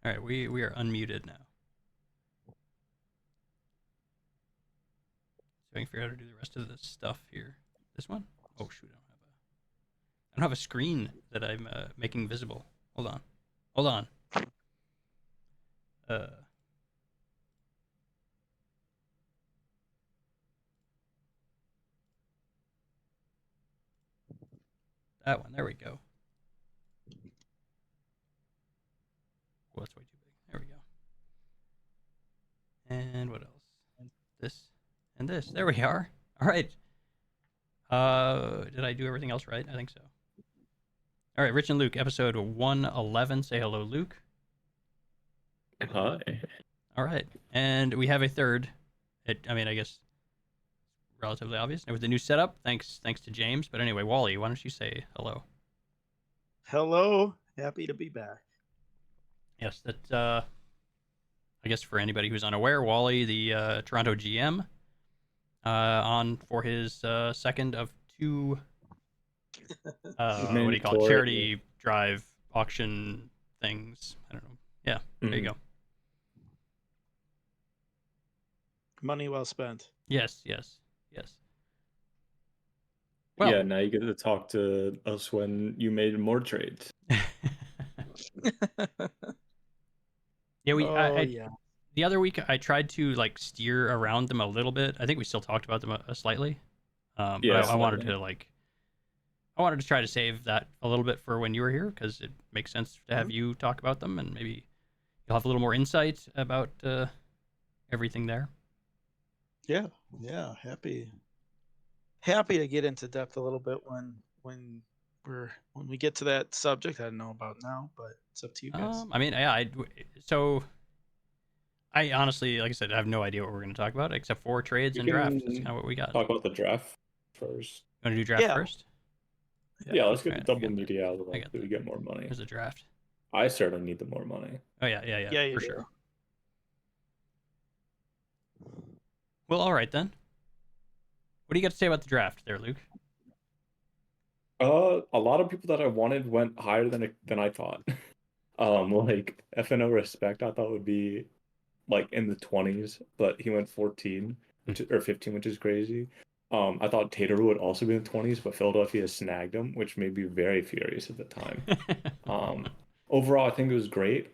All right, we are unmuted now. So I can figure out how to do the rest of this stuff here. This one? Oh shoot, I don't have a screen that I'm making visible. Hold on. Hold on. Uh, that one. There we go. Oh, that's way too big. There we go. And what else? This and this. There we are. All right. Did I do everything else right? I think so. All right, Rich and Luke, episode 111. Say hello, Luke. Hi. All right, and we have a third. I guess relatively obvious with the new setup. Thanks to James. But anyway, Wally, why don't you say hello? Hello, happy to be back. Yes, that. I guess for anybody who's unaware, Wally, the Toronto GM, on for his second of two. What do you call it? Charity drive auction things. I don't know. Yeah, there you go. Money well spent. Yes. Well, yeah, now you get to talk to us when you made more trades. Yeah, the other week I tried to like steer around them a little bit. I think we still talked about them slightly. Yeah, I wanted to try to save that a little bit for when you were here because it makes sense to have you talk about them and maybe you'll have a little more insight about everything there. Yeah, happy to get into depth a little bit when we get to that subject. I don't know about now, but it's up to you guys. I honestly, like I said, I have no idea what we're going to talk about except for trades and drafts. That's kind of what we got. Talk about the draft first. You want to do draft first? Yeah, let's get the double media out of the way so we get more money. Here's the draft. I certainly need the more money. Oh yeah, for sure. Well, all right then. What do you got to say about the draft there, Luke? A lot of people that I wanted went higher than I thought. Like FNO Respect, I thought would be like in the 20s, but he went 14 or 15, which is crazy. I thought Tater would also be in the 20s, but Philadelphia snagged him, which made me very furious at the time. Overall, I think it was great.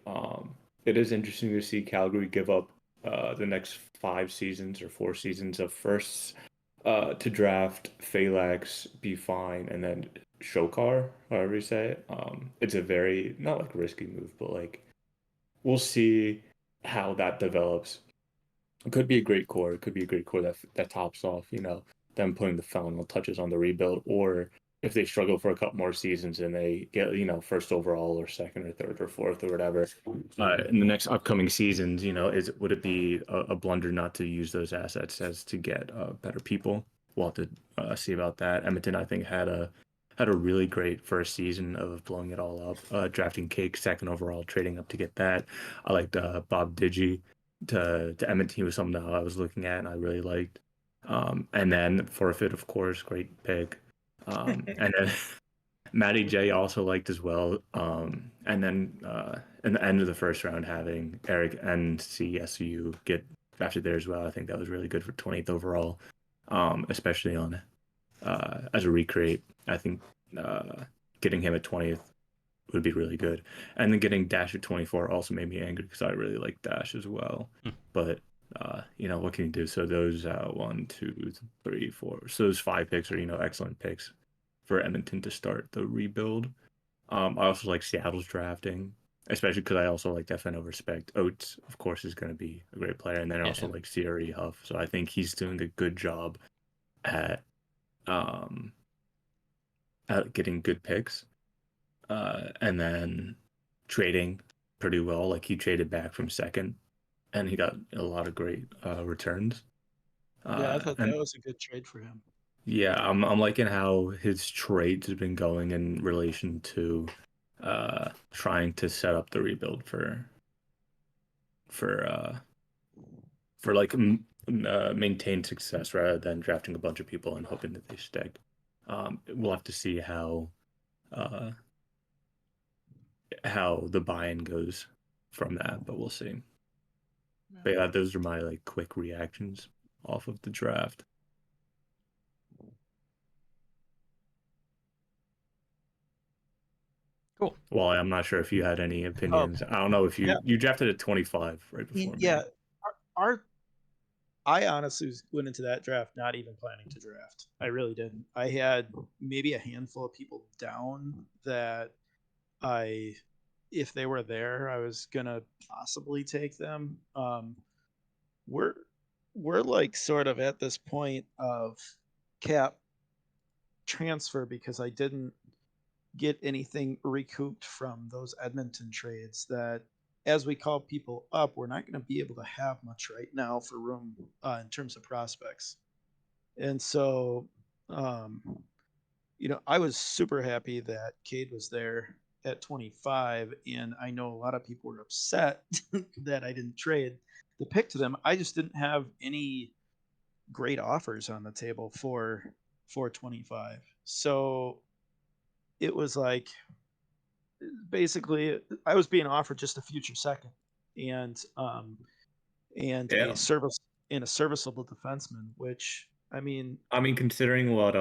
It is interesting to see Calgary give up the next 5 seasons or 4 seasons of firsts to draft Phalanx, Be Fine, and then Shokar, however you say it. It's a very, not like risky move, but like we'll see how that develops. It could be a great core. It could be a great core that tops off, them putting the final touches on the rebuild, or if they struggle for a couple more seasons and they get, first overall or second or third or fourth or whatever, in the next upcoming seasons, would it be a blunder not to use those assets as to get better people? We'll have to see about that. Edmonton, I think, had a really great first season of blowing it all up, drafting Cake second overall, trading up to get that. I liked Bob Digi to Edmonton. He was something that I was looking at and I really liked. And then Forfeit, of course, great pick. And then Matty J also liked as well. And then in the end of the first round, having Eric and CSU get drafted there as well. I think that was really good for 20th overall, especially on as a recreate. I think getting him at 20th would be really good. And then getting Dash at 24 also made me angry because I really like Dash as well. But what can you do? So those 1, 2, 3, 4. So those 5 picks are, excellent picks for Edmonton to start the rebuild. I also like Seattle's drafting, especially because I also like FNO Respect. Oates, of course, is going to be a great player. And then also like CRE Huff. So I think he's doing a good job at getting good picks. And then trading pretty well. Like he traded back from second and he got a lot of great returns. I thought that was a good trade for him. Yeah, I'm liking how his trades have been going in relation to trying to set up the rebuild for like maintained success rather than drafting a bunch of people and hoping that they stick. We'll have to see how the buy-in goes from that, but we'll see. But yeah, those are my like quick reactions off of the draft. Cool. Well, I'm not sure if you had any opinions. I don't know if yeah. you drafted at 25 right before me. Yeah, our I honestly went into that draft not even planning to draft. I really didn't. I had maybe a handful of people down that I, if they were there, I was gonna possibly take them. We're we're like sort of at this point of cap transfer because I didn't get anything recouped from those Edmonton trades that as we call people up, we're not going to be able to have much right now for room in terms of prospects. And so, um, I was super happy that Cade was there at 25. And I know a lot of people were upset that I didn't trade the pick to them. I just didn't have any great offers on the table for 25. So it was like basically I was being offered just a future second and Yeah. a serviceable defenseman, which I mean, I mean, considering what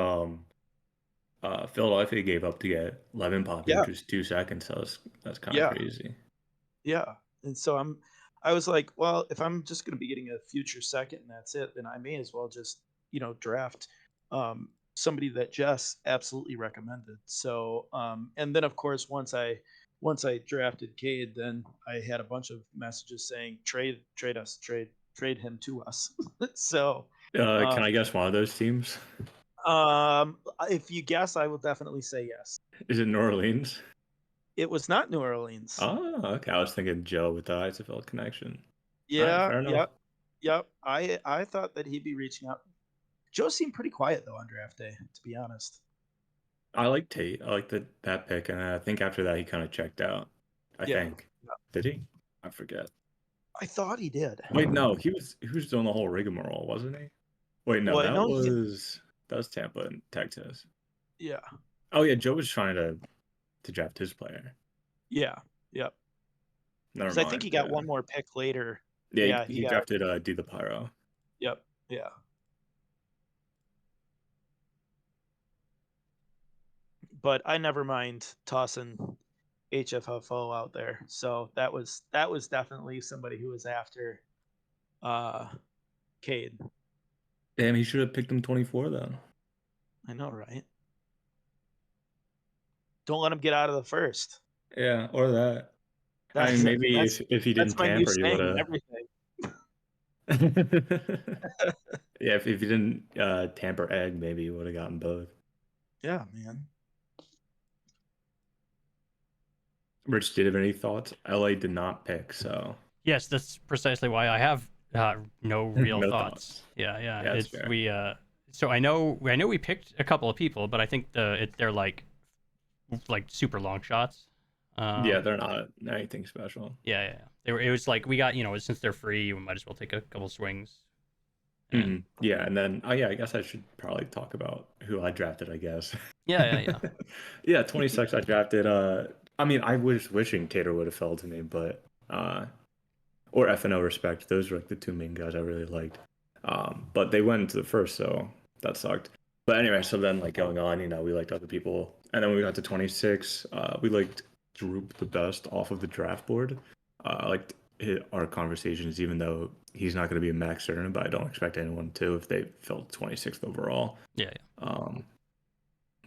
Philadelphia gave up to get Levin Poppy, yeah, which was 2 seconds, that's kind of yeah, crazy. yeah. And so I was like, well, if I'm just going to be getting a future second and that's it, then I may as well just draft somebody that Jess absolutely recommended. So and then of course once I drafted Cade, then I had a bunch of messages saying trade us, trade him to us. So Can um, I guess one of those teams? if you guess, I will definitely say yes. Is it New Orleans? It was not New Orleans. Oh, okay. I was thinking Joe with the ISFL connection. All right, Yeah, fair enough. yep, yep. I thought that he'd be reaching out. Joe seemed pretty quiet though on draft day, to be honest. I like Tate. I like that pick, and I think after that he kind of checked out. I Yeah, think. Did he? I forget. I thought he did. Wait, no, he was doing the whole rigmarole, wasn't he? Wait, no, Well, I know that was Tampa and Texas. yeah, Oh yeah, Joe was trying to draft his player. yeah, yep. Never Because I think mind. he got Yeah, one more pick later. yeah, Yeah, he drafted Do the Pyro. yep, yeah. But I never mind tossing HFFO out there. So that was definitely somebody who was after uh Cade. Damn, he should have picked him 24 then. I know, right? Don't let him get out of the first. Yeah, or that. I mean, That's maybe that's if he didn't that's my new tamper, he would saying and have. everything. Yeah, if he didn't tamper egg, maybe he would have gotten both. Yeah, man. Rich, did you have any thoughts? LA did not pick, so Yes, that's precisely why I have no real no thoughts. thoughts. Yeah. Yeah, that's It's fair. we. So I know we picked a couple of people, but I think they're like super long shots. Yeah, they're not anything special. Yeah. They were. It was like we got since they're free, we might as well take a couple swings. And Yeah, and then yeah, I guess I should probably talk about who I drafted, I guess. yeah. Yeah, 26 I drafted I mean I was wishing Tater would have fell to me, but or FNO respect. Those were like the two main guys I really liked. But they went into the first, so that sucked. But anyway, so then like going on, we liked other people. And then when we got to 26, we liked Droop the best off of the draft board. I liked our conversations, even though he's not going to be a max earner, but I don't expect anyone to if they fell 26th overall. Yeah. Um,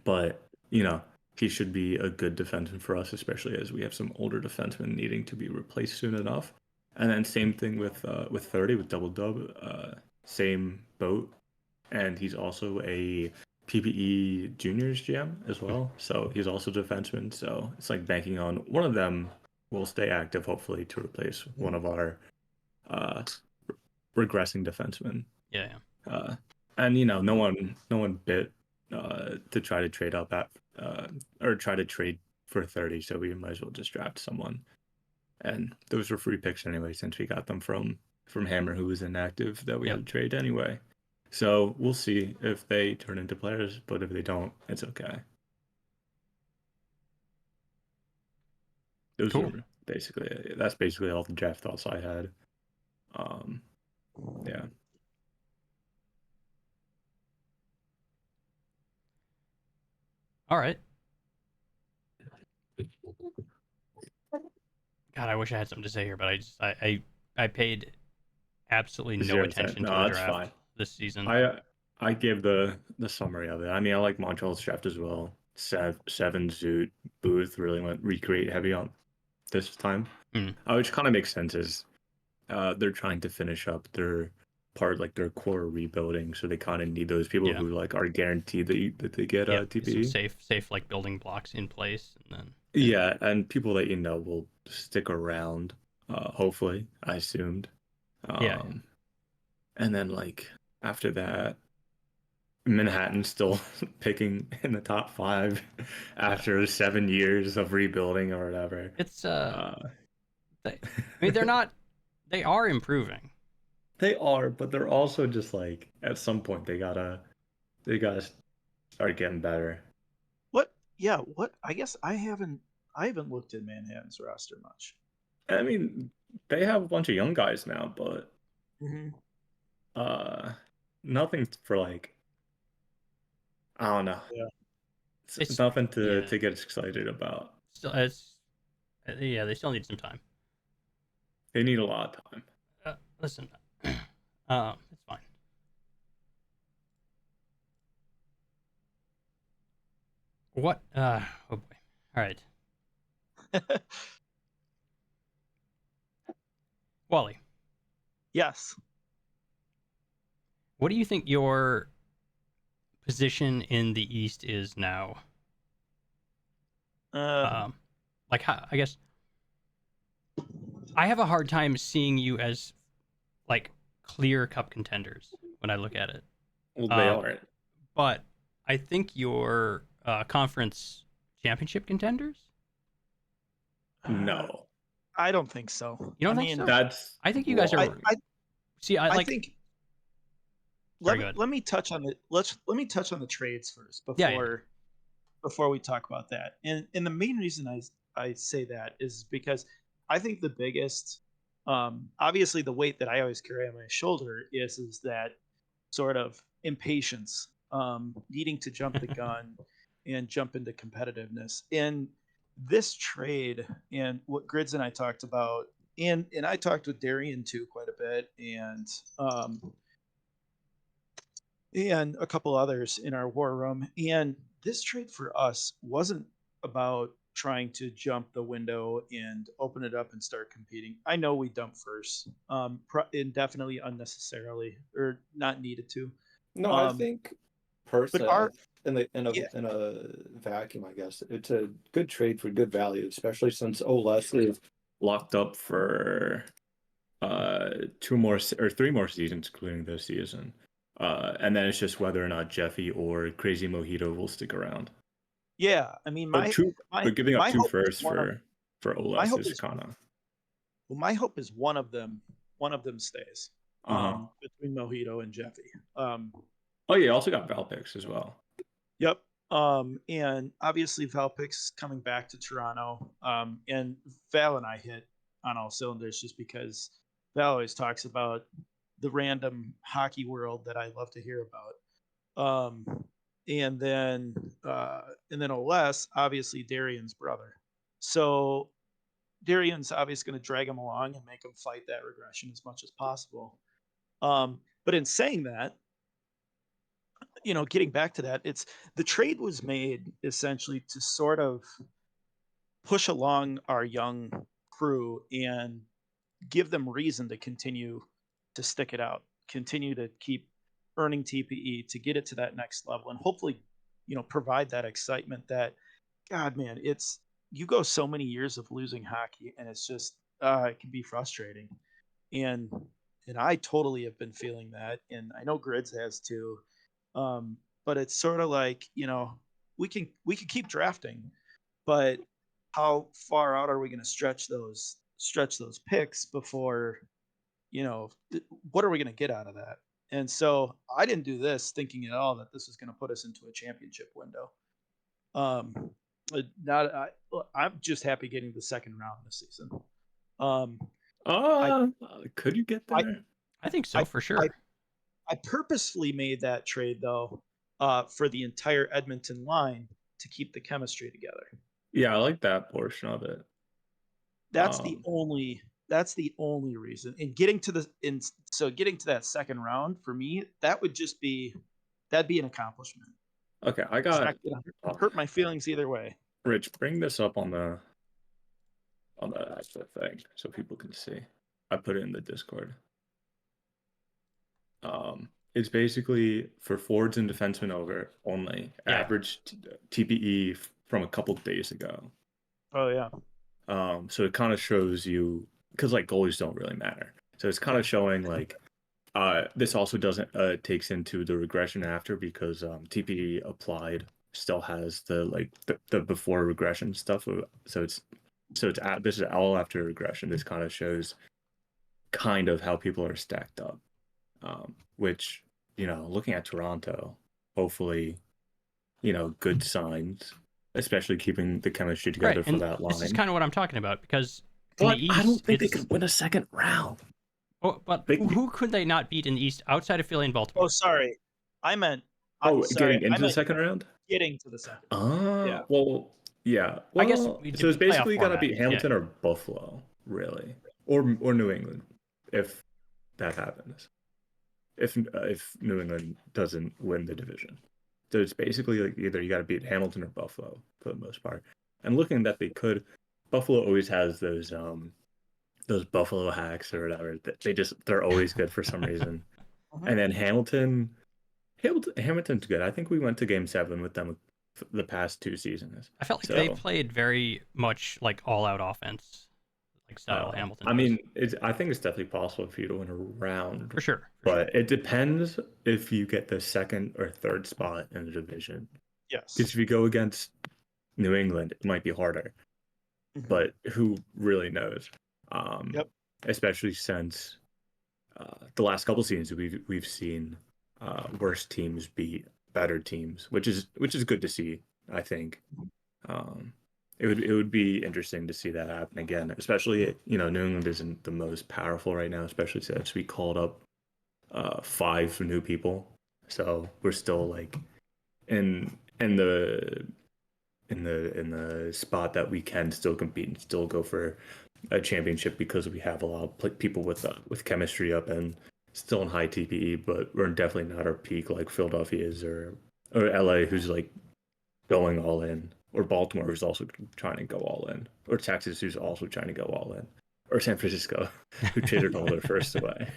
but he should be a good defenseman for us, especially as we have some older defensemen needing to be replaced soon enough. And then same thing with 30 with double dub, same boat, and he's also a PPE juniors GM as well. So he's also a defenseman. So it's like banking on one of them will stay active, hopefully, to replace one of our uh, regressing defensemen. Yeah. And no one bit to try to trade up at or try to trade for 30. So we might as well just draft someone. And those were free picks anyway, since we got them from Hammer, who was inactive, that we had to trade anyway. So we'll see if they turn into players, but if they don't, it's okay. Those Cool. are basically that's basically all the draft thoughts I had. Yeah. All right. God, I wish I had something to say here, but I paid absolutely no 0 cent. attention to No, the that's fine. draft this season. I gave the summary of it. I mean, I like Montreal's draft as well. Seven Zoot Booth really went recreate heavy on this time, Hmm. which kind of makes sense. Is they're trying to finish up their part, like their core rebuilding, so they kind of need those people Yeah. who like are guaranteed that they get Yeah, get some TPE. safe like building blocks in place, and then Yeah, and people that will stick around. Hopefully, I assumed. yeah, And then like after that, Manhattan still picking in the top five yeah. after 7 years of rebuilding or whatever. It's Uh, I mean they're not, they are improving. they are, but they're also just like at some point they gotta start getting better. What? Yeah. What? I guess I haven't looked at Manhattan's roster much. I mean, they have a bunch of young guys now, but Mm-hmm. uh, nothing for like I don't know. Yeah. It's It's nothing yeah, to get excited about. still it's yeah, they still need some time. They need a lot of time. Listen, it's fine. What? Oh boy. All right, Wally. Yes. What do you think your position in the East is now? Uh, Um, like how, I guess I have a hard time seeing you as like clear cup contenders when I look at it. Well, they Um, aren't. but I think you're conference championship contenders. uh, No, I don't think so. You I don't think mean, so? that's I think you guys I, wrong. are. I, See, I I like. think Sorry, good. let me touch on the let me touch on the trades first Yeah, yeah, before we talk about that. And the main reason I say that is because I think the biggest obviously the weight that I always carry on my shoulder is that sort of impatience, needing to jump the gun and jump into competitiveness. And this trade and what Grids and I talked about, and I talked with Darian too quite a bit, and a couple others in our war room. And this trade for us wasn't about trying to jump the window and open it up and start competing. I know we dumped first, indefinitely, unnecessarily, or not needed to. No, I Um, think per but se our yeah, in a vacuum, I guess it's a good trade for good value, especially since Oles is locked up for two more or three more seasons, including this season. And then it's just whether or not Jeffy or Crazy Mojito will stick around. yeah. I mean, But two, my but giving up my two hope is first one of for my Oles hope is is kind of well, my hope is one of them stays, uh-huh. between Mojito and Jeffy. Oh yeah, also got Val picks as well. Yep. And obviously Valpix coming back to Toronto. And Val and I hit on all cylinders just because Val always talks about the random hockey world that I love to hear about. And then Oles, obviously Darian's brother. So Darian's obviously going to drag him along and make him fight that regression as much as possible. But in saying that, getting back to that, it's the trade was made essentially to sort of push along our young crew and give them reason to continue to stick it out, continue to keep earning TPE to get it to that next level, and hopefully, provide that excitement that, God, man, it's you go so many years of losing hockey, and it's just it can be frustrating, and I totally have been feeling that, and I know Grids has too. But it's sort of like, we can keep drafting, but how far out are we going to stretch those picks before, what are we going to get out of that? And so I didn't do this thinking at all that this was going to put us into a championship window. Um, Not I'm just happy getting the second round this season. Um, Could you get I there? I think so I for I, sure. I purposefully made that trade though, for the entire Edmonton line to keep the chemistry together. Yeah, I like that portion of it. That's the Um, only that's the only reason. And getting to getting to that second round for me, that'd be an accomplishment. okay, It's not gonna uh, hurt my feelings either way. Rich, bring this up on the actual thing so people can see. I put it in the Discord. It's basically for forwards and defensemen over only. Yeah. Average TPE from a couple days ago. Oh yeah. So it kind of shows you because like goalies don't really matter. So it's kind of showing like this also doesn't takes into the regression after because TPE applied still has the before regression stuff. This is all after regression. This kind of shows kind of how people are stacked up. Which, looking at Toronto, hopefully, good signs, especially keeping the chemistry together Right. for And that this is line. kind of what I'm talking about because in the But I don't East, think they it's. could win a second round. Oh, but They, who could they not beat in the East outside of Philly and Baltimore? Oh, sorry. I meant. getting I into the meant second round? getting to the second. Yeah. Well, yeah. I guess Well, so it's playoff basically got to format. beat Hamilton or Buffalo, really, or New England, if that happens. If New England doesn't win the division, so it's basically like either you got to beat Hamilton or Buffalo for the most part. And looking that they could, Buffalo always has those Buffalo hacks or whatever. They're always good for some reason. And then Hamilton's good. I think we went to Game 7 with them the past 2 seasons. I felt like they So played very much like all-out offense, like style Hamilton I does. mean, I think it's definitely possible for you to win a round, For sure. but it depends if you get the second or third spot in the division. Yes. Because if you go against New England, it might be harder. But who really knows? Yep. Especially since the last couple seasons we've seen worse teams beat better teams, which is good to see. I think it would be interesting to see that happen again. Especially New England isn't the most powerful right now, especially since we called up 5 new people, so we're still like in the spot that we can still compete and still go for a championship because we have a lot of people with chemistry up and still in high TPE, but we're definitely not our peak like Philadelphia is or LA, who's like going all in, or Baltimore, who's also trying to go all in, or Texas, who's also trying to go all in, or San Francisco, who traded all their first away.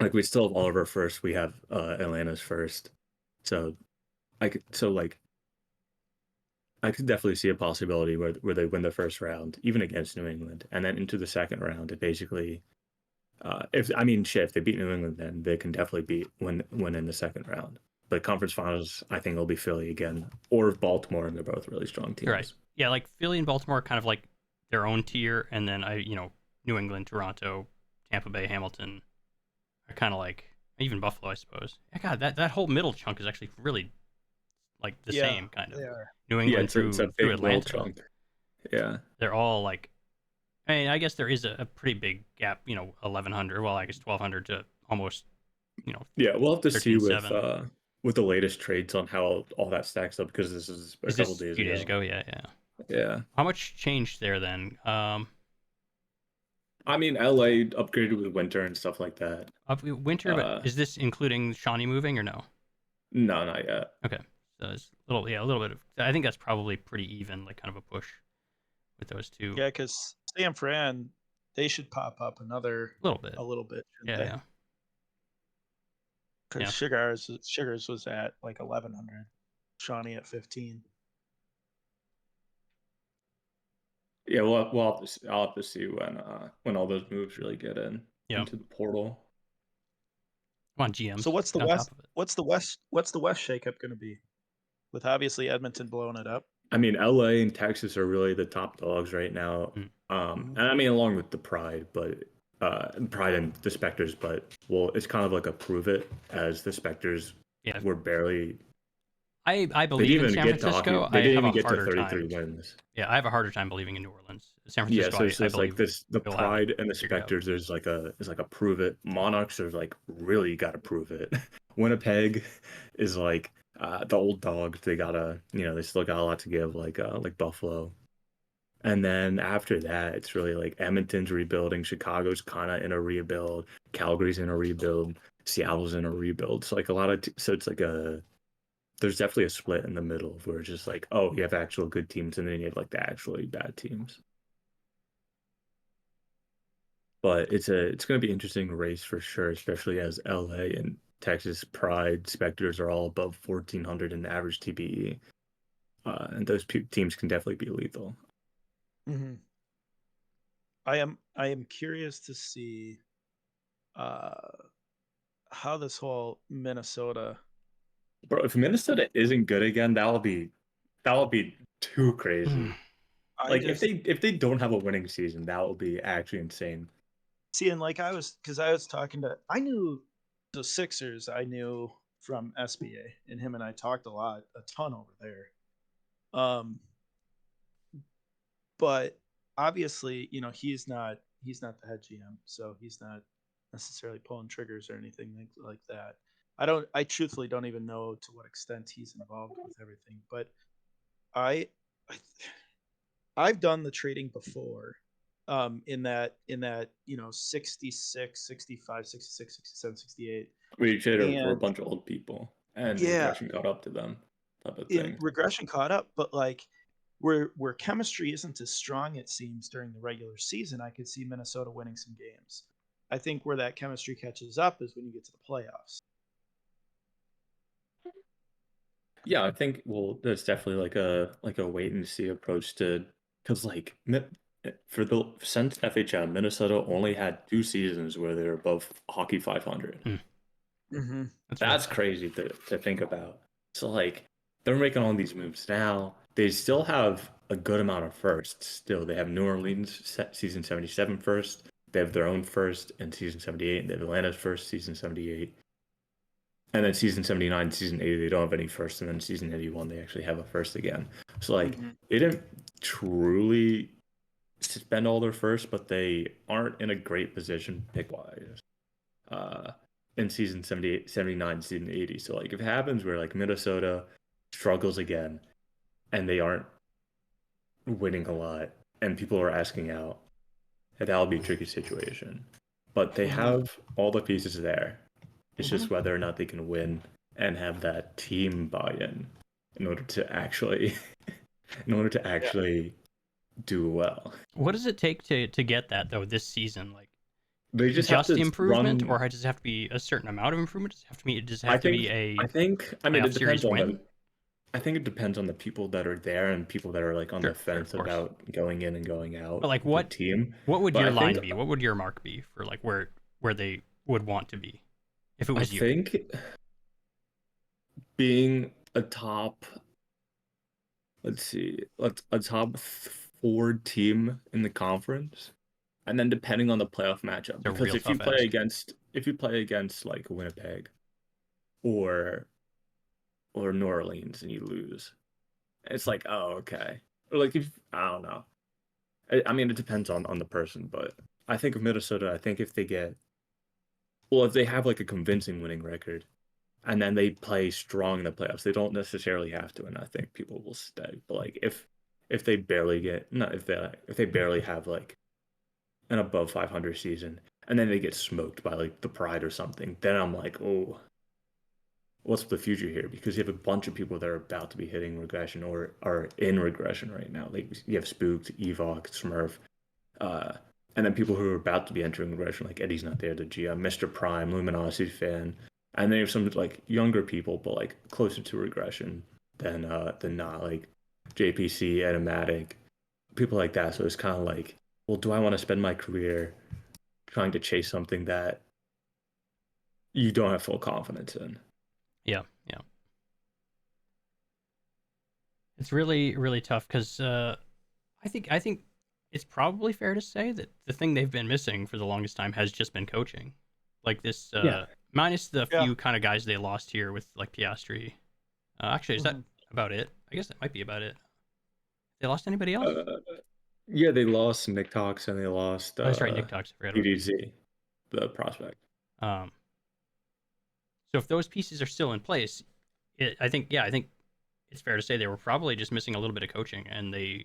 Like we still have all of our first. We have Atlanta's first, so I could definitely see a possibility where they win the first round, even against New England, and then into the second round. It basically, if they beat New England, then they can definitely win in the second round. But conference finals, I think it'll be Philly again or Baltimore, and they're both really strong teams. Right. Yeah, like Philly and Baltimore are kind of like their own tier, and then New England, Toronto, Tampa Bay, Hamilton are kind of like even Buffalo, I suppose. Yeah, God, that whole middle chunk is actually really like the same kind of. They are. New England it's a through big Atlanta. chunk. Yeah, they're all like. I mean, I guess there is a pretty big gap. 1,100. Well, I guess 1,200 to almost. Yeah, we'll have to 13, see 7. With the latest trades on how all that stacks up because this is a couple days few ago. days ago? Yeah. Yeah. How much changed there then? I mean, LA upgraded with Winter and stuff like that. Winter, but is this including Shawnee moving or no? No, not yet. Okay, so it's a little bit of. I think that's probably pretty even, like kind of a push with those two. Yeah, because San Fran, they should pop up a little bit. Yeah. Because Sugars was at like 1,100, Shawnee at 15. Yeah, I'll have to see when all those moves really get into the portal. Come on, GMs. So what's the West? What's the West shakeup going to be? With obviously Edmonton blowing it up. I mean, LA and Texas are really the top dogs right now. And I mean, along with the Pride, but Pride and the Spectres, but it's kind of like a prove it, as the Spectres were barely I They believe didn't in even San get to Francisco. They I didn't have even a get to harder 33 time. wins. Yeah, I have a harder time believing in New Orleans. San Yeah, Francisco, so it's I just like believe this. The will have it Pride and the figured out. Specters is like a prove it. Monarchs are like really got to prove it. Winnipeg is like the old dogs. They gotta, they still got a lot to give, like Buffalo. And then after that, it's really like Edmonton's rebuilding. Chicago's kind of in a rebuild. Calgary's in a rebuild. Seattle's in a rebuild. So like a lot of, so it's like there's definitely a split in the middle where it's just like, oh, you have actual good teams, and then you have like the actually bad teams. But it's going to be an interesting race for sure, especially as LA and Texas Pride Specters are all above 1400 in average TBE. And those teams can definitely be lethal. Mm-hmm. I am curious to see uh, how this whole Minnesota. Bro, if Minnesota isn't good again, that will be too crazy. I Like if just they don't have a winning season, that will be actually insane. see, and like I was talking to, I knew the Sixers, I knew from SBA, and him and I talked a ton over there. Um, but obviously, he's not the head GM, so he's not necessarily pulling triggers or anything like that. I truthfully don't even know to what extent he's involved with everything, but I, I I've done the trading before, in that 66, 65, 66, 67, 68. We traded for a And bunch of old people, and yeah, regression caught up to them, type of in thing. regression caught up, but like where chemistry isn't as strong, it seems, during the regular season, I could see Minnesota winning some games. I think where that chemistry catches up is when you get to the playoffs. Yeah, I think there's definitely like a wait and see approach to because for the since FHM, Minnesota only had 2 seasons where they're above hockey 500. Mm-hmm. That's really That's tough. crazy to think about. So like they're making all these moves now. They still have a good amount of firsts. Still, they have New Orleans season 77 first. They have their own first in season 78. And they have Atlanta's first season 78. And then season 79, season 80, they don't have any first. And then season 81, they actually have a first again. So like Mm-hmm. they didn't truly spend all their first, but they aren't in a great position pick wise. Uh, in season 78, 79, season 80. So like if it happens where like Minnesota struggles again and they aren't winning a lot and people are asking out, that'll be a tricky situation. But they Mm-hmm. have all the pieces there. It's Mm-hmm. just whether or not they can win and have that team buy-in in order to actually in order to Yeah. actually do well. What does it take to get that though this season? Like They just have just to improvement, run. or does it have to be a certain amount of improvement? Does it have to be? Does it I have to think be I a think I mean playoff it series depends on win? the I think it depends on the people that are there and people that are like on the Sure, sure, of fence course. about going in and going out But like, with the team. what would But your I think line be? What would your mark be for like where they would want to be if it I was you? think being a top, let's see, a top four team in the conference, and then depending on the playoff matchup, It's a because real tough ask. if you play against like Winnipeg or New Orleans and you lose, it's like, oh, okay. Or like if I don't know. I mean, it depends on the person, but I think of Minnesota. I think if they get well, if they have like a convincing winning record, and then they play strong in the playoffs, they don't necessarily have to, and I think people will stay. But like if they barely get no, if they barely have like an above 500 season, and then they get smoked by like the Pride or something, then I'm like, oh, what's the future here? Because you have a bunch of people that are about to be hitting regression or are in regression right now. Like you have Spooked, Evoc, Smurf, uh, and then people who are about to be entering regression, like Eddie's not there, the GM, Mr. Prime, Luminosity fan, and then you have some like younger people, but like closer to regression than not, like JPC, Enigmatic, people like that. So it's kind of like, well, do I want to spend my career trying to chase something that you don't have full confidence in? Yeah, yeah. It's really really tough because I think it's probably fair to say that the thing they've been missing for the longest time has just been coaching. Like this, Yeah. minus the Yeah. few kind of guys they lost here with like Piastri Actually, is that about it? I guess that might be about it. They lost anybody else? Yeah, they lost Nick Tox and they lost Oh, that's right, Nick Talks. I forgot about PDZ, the prospect. that. So if those pieces are still in place, I think it's fair to say they were probably just missing a little bit of coaching, and they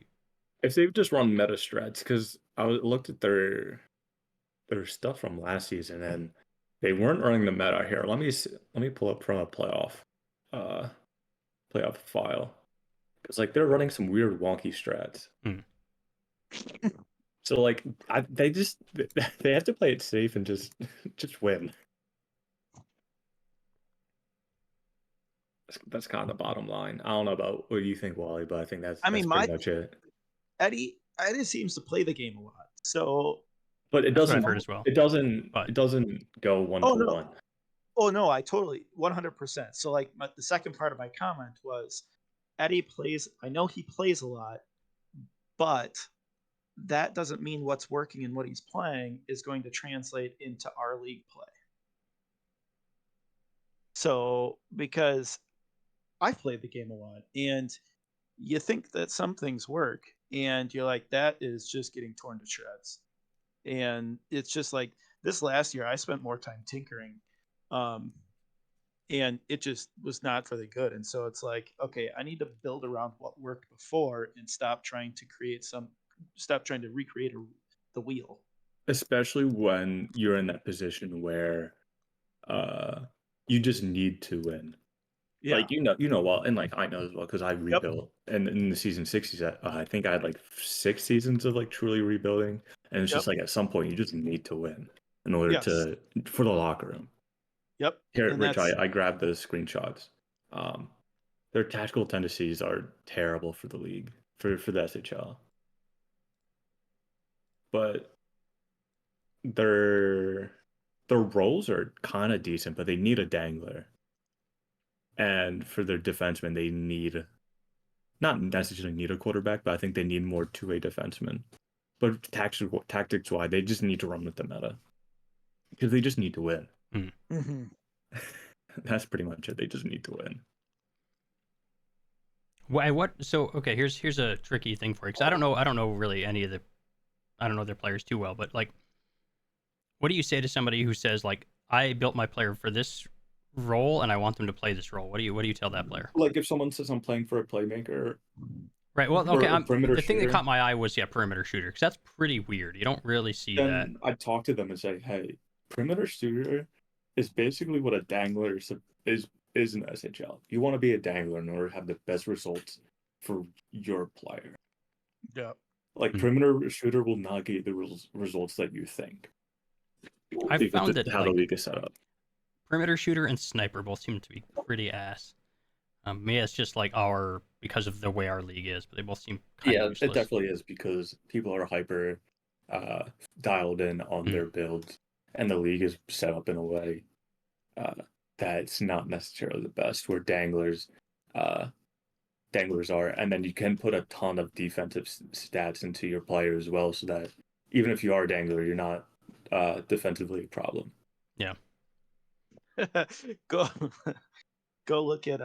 If they've just run meta strats, because looked at their stuff from last season and they weren't running the meta here. Let me pull up from a uh playoff file. Because like they're running some weird wonky strats. So like they just they have to play it safe and just win. That's kind of the bottom line. I don't know about what you think, Wally, but I think that's pretty much it. Eddie seems to play the game a lot, so. But it that's what I've doesn't. heard as well. It doesn't. But It doesn't go one Oh to no. one. Oh no, I totally 100%. So like the second part of my comment was Eddie plays. I know he plays a lot, but that doesn't mean what's working and what he's playing is going to translate into our league play. So because I've played the game a lot, and you think that some things work, and you're like, that is just getting torn to shreds. And it's just like this last year, I spent more time tinkering, and it just was not for the good. And so it's like, okay, I need to build around what worked before and stop trying to recreate the wheel. Especially when you're in that position where you just need to win. Yeah. Like well, and like I know as well because I rebuilt, and in the season 60s, I think I had like 6 seasons of like truly rebuilding, and it's just like at some point you just need to win in order for the locker room. Yep. Here, And Rich, I grabbed the screenshots. Their tactical tendencies are terrible for the league for the SHL, but their roles are kind of decent, but they need a dangler. And for their defensemen, they not necessarily need a quarterback, but I think they need more two-way defensemen. But tactics wise, they just need to run with the meta because they just need to win. Mm-hmm. That's pretty much it. They just need to win. what? So okay, here's a tricky thing for you because I don't know really any of the I don't know their players too well, but like, what do you say to somebody who says like I built my player for this role and I want them to play this role? What do you tell that player? Like if someone says I'm playing for a playmaker, Right. Well, okay. perimeter The thing that shooter, caught my eye was perimeter shooter because that's pretty weird. You don't really see that. then I'd talk to them and say, hey, perimeter shooter is basically what a dangler is in SHL. You want to be a dangler in order to have the best results for your player. Yeah. Like perimeter shooter will not get you the results that you think. I've found that how the league is set up. Perimeter shooter and sniper both seem to be pretty ass. Maybe it's just like because of the way our league is, but they both seem kind of useless. It definitely is because people are hyper dialed in on their builds, and the league is set up in a way that's not necessarily the best. Where danglers are, and then you can put a ton of defensive stats into your player as well, so that even if you are a dangler, you're not defensively a problem. Yeah. go look at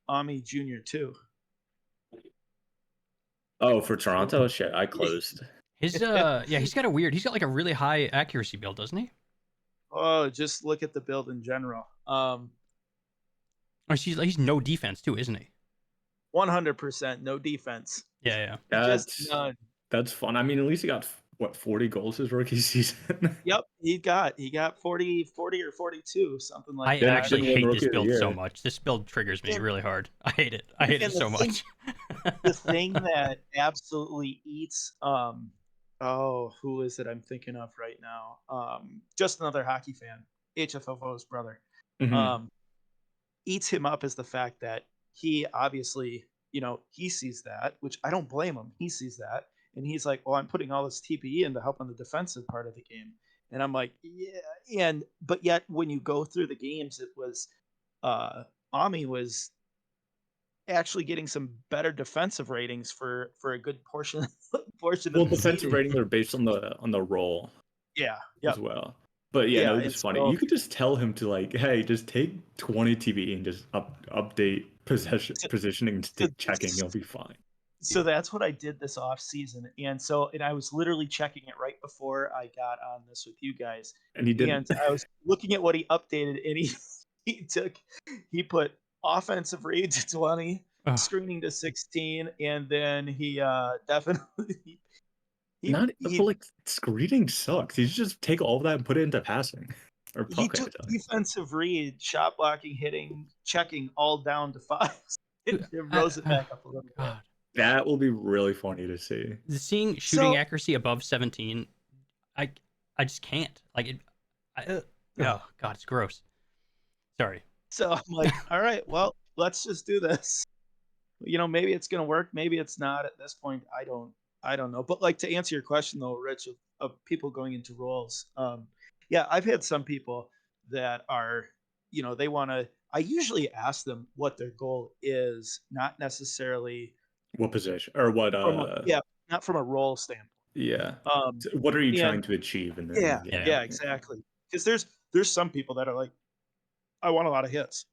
Ami Jr. too. Oh, for Toronto, shit, I closed. He's he's got like a really high accuracy build, doesn't he? Oh, just look at the build in general. He's no defense too, isn't he? 100% no defense. Yeah. Just none. That's fun. I mean, at least he got 40 goals his rookie season. Yep, he got 40 or 42, something like that. I actually hate this build so much. This build triggers me really hard. I hate it. I hate it so much. The thing that absolutely eats who is it I'm thinking of right now? Just another hockey fan, HFFO's brother. Mm-hmm. Eats him up is the fact that he obviously, he sees that, which I don't blame him. He sees that. And he's like, well, I'm putting all this TPE in to help on the defensive part of the game. And I'm like, yeah. But yet when you go through the games, it was Ami was actually getting some better defensive ratings for a good portion of the defensive season. ratings are based on the role. Yeah. As well. But yeah, no, Yeah, it and was funny. so You could just tell him to like, hey, just take 20 TB and just update so, positioning and so stick checking. You'll be fine. so that's what I did this off season, and I was literally checking it right before I got on this with you guys, And he didn't. and I was looking at what he updated, and he put offensive read to 20, Ugh. screening to 16, and then he definitely Not, but he like screening sucks. You should just take all of that and put it into passing or he puck took handling. defensive read, shot blocking, hitting, checking all down to 5. Dude, It rose it back up a little bit. God. That will be really funny to see. Seeing shooting So accuracy above 17, I I just can't. Like it. Oh God, it's gross. Sorry. so I'm like, all right, well, let's just do this. Maybe it's gonna work, maybe it's not. At this point, I don't know. But like, to answer your question though, Rich, of people going into roles, yeah, I've had some people that are, they want to. I usually ask them what their goal is, not necessarily What position or what? from a yeah, not from a role standpoint. Yeah. Um, So what are you and trying to achieve in the yeah, game? Yeah. yeah, exactly. Because there's some people that are like, I want a lot of hits,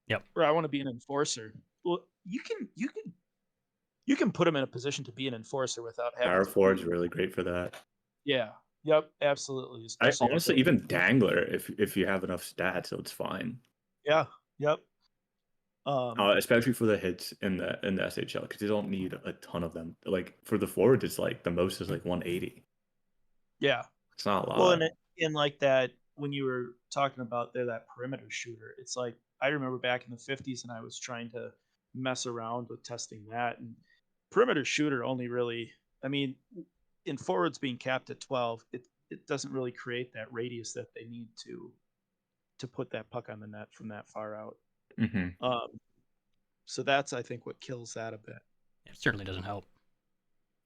Yep. or I want to be an enforcer. Well, you can put them in a position to be an enforcer without having Power to forward's be. really great for that. Yeah. Yep. Absolutely. I Especially with honestly the. even dangler if you have enough stats, so it's fine. Yeah. Yep. Especially for the hits in the SHL because you don't need a ton of them. Like for the forward, it's like the most is like 180. Yeah. It's not a Well, lot. in like that, when you were talking about there, that perimeter shooter, it's like I remember back in the 50s, and I was trying to mess around with testing that, and perimeter shooter only really, I mean, in forwards being capped at 12, it doesn't really create that radius that they need to put that puck on the net from that far out. Hmm. Um, so that's, I think, what kills that a bit. It certainly doesn't help.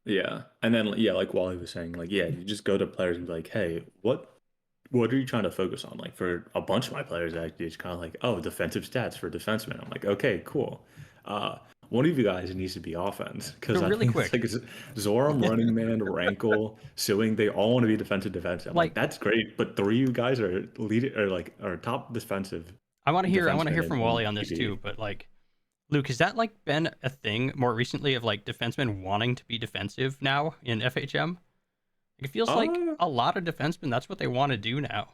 Yeah, and then yeah, like Wally was saying, like yeah, you just go to players and be like, hey, what are you trying to focus on? Like for a bunch of my players, actually, it's kind of like, oh, defensive stats for defensemen. I'm like, okay, cool. Uh, one of you guys needs to be offense So because I really think it's quick, like Zoram, running man, Rankle, Suing. They all want to be defensive defense. I'm like, like that's great, but three of you guys are lead or like are top defensive I want to hear defensemen from in Wally on this TV. too. But like, Luke, has that like been a thing more recently of like defensemen wanting to be defensive now in FHM? It feels like Uh, a lot of defensemen that's what they want to do now.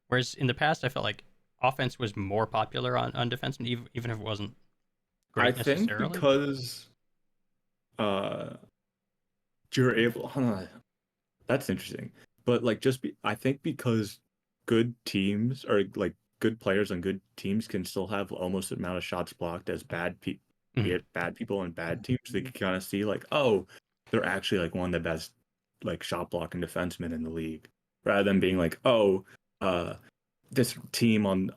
Whereas in the past, I felt like offense was more popular on defensemen, even if it wasn't I great think necessarily. because uh, you're able. That's interesting. But like I think because good teams or like good players on good teams can still have almost the amount of shots blocked as be Mhm. it bad people and bad teams, they can kind of see like, oh, they're actually like one of the best like shot blocking defensemen in the league. Rather than being like, oh, uh this team on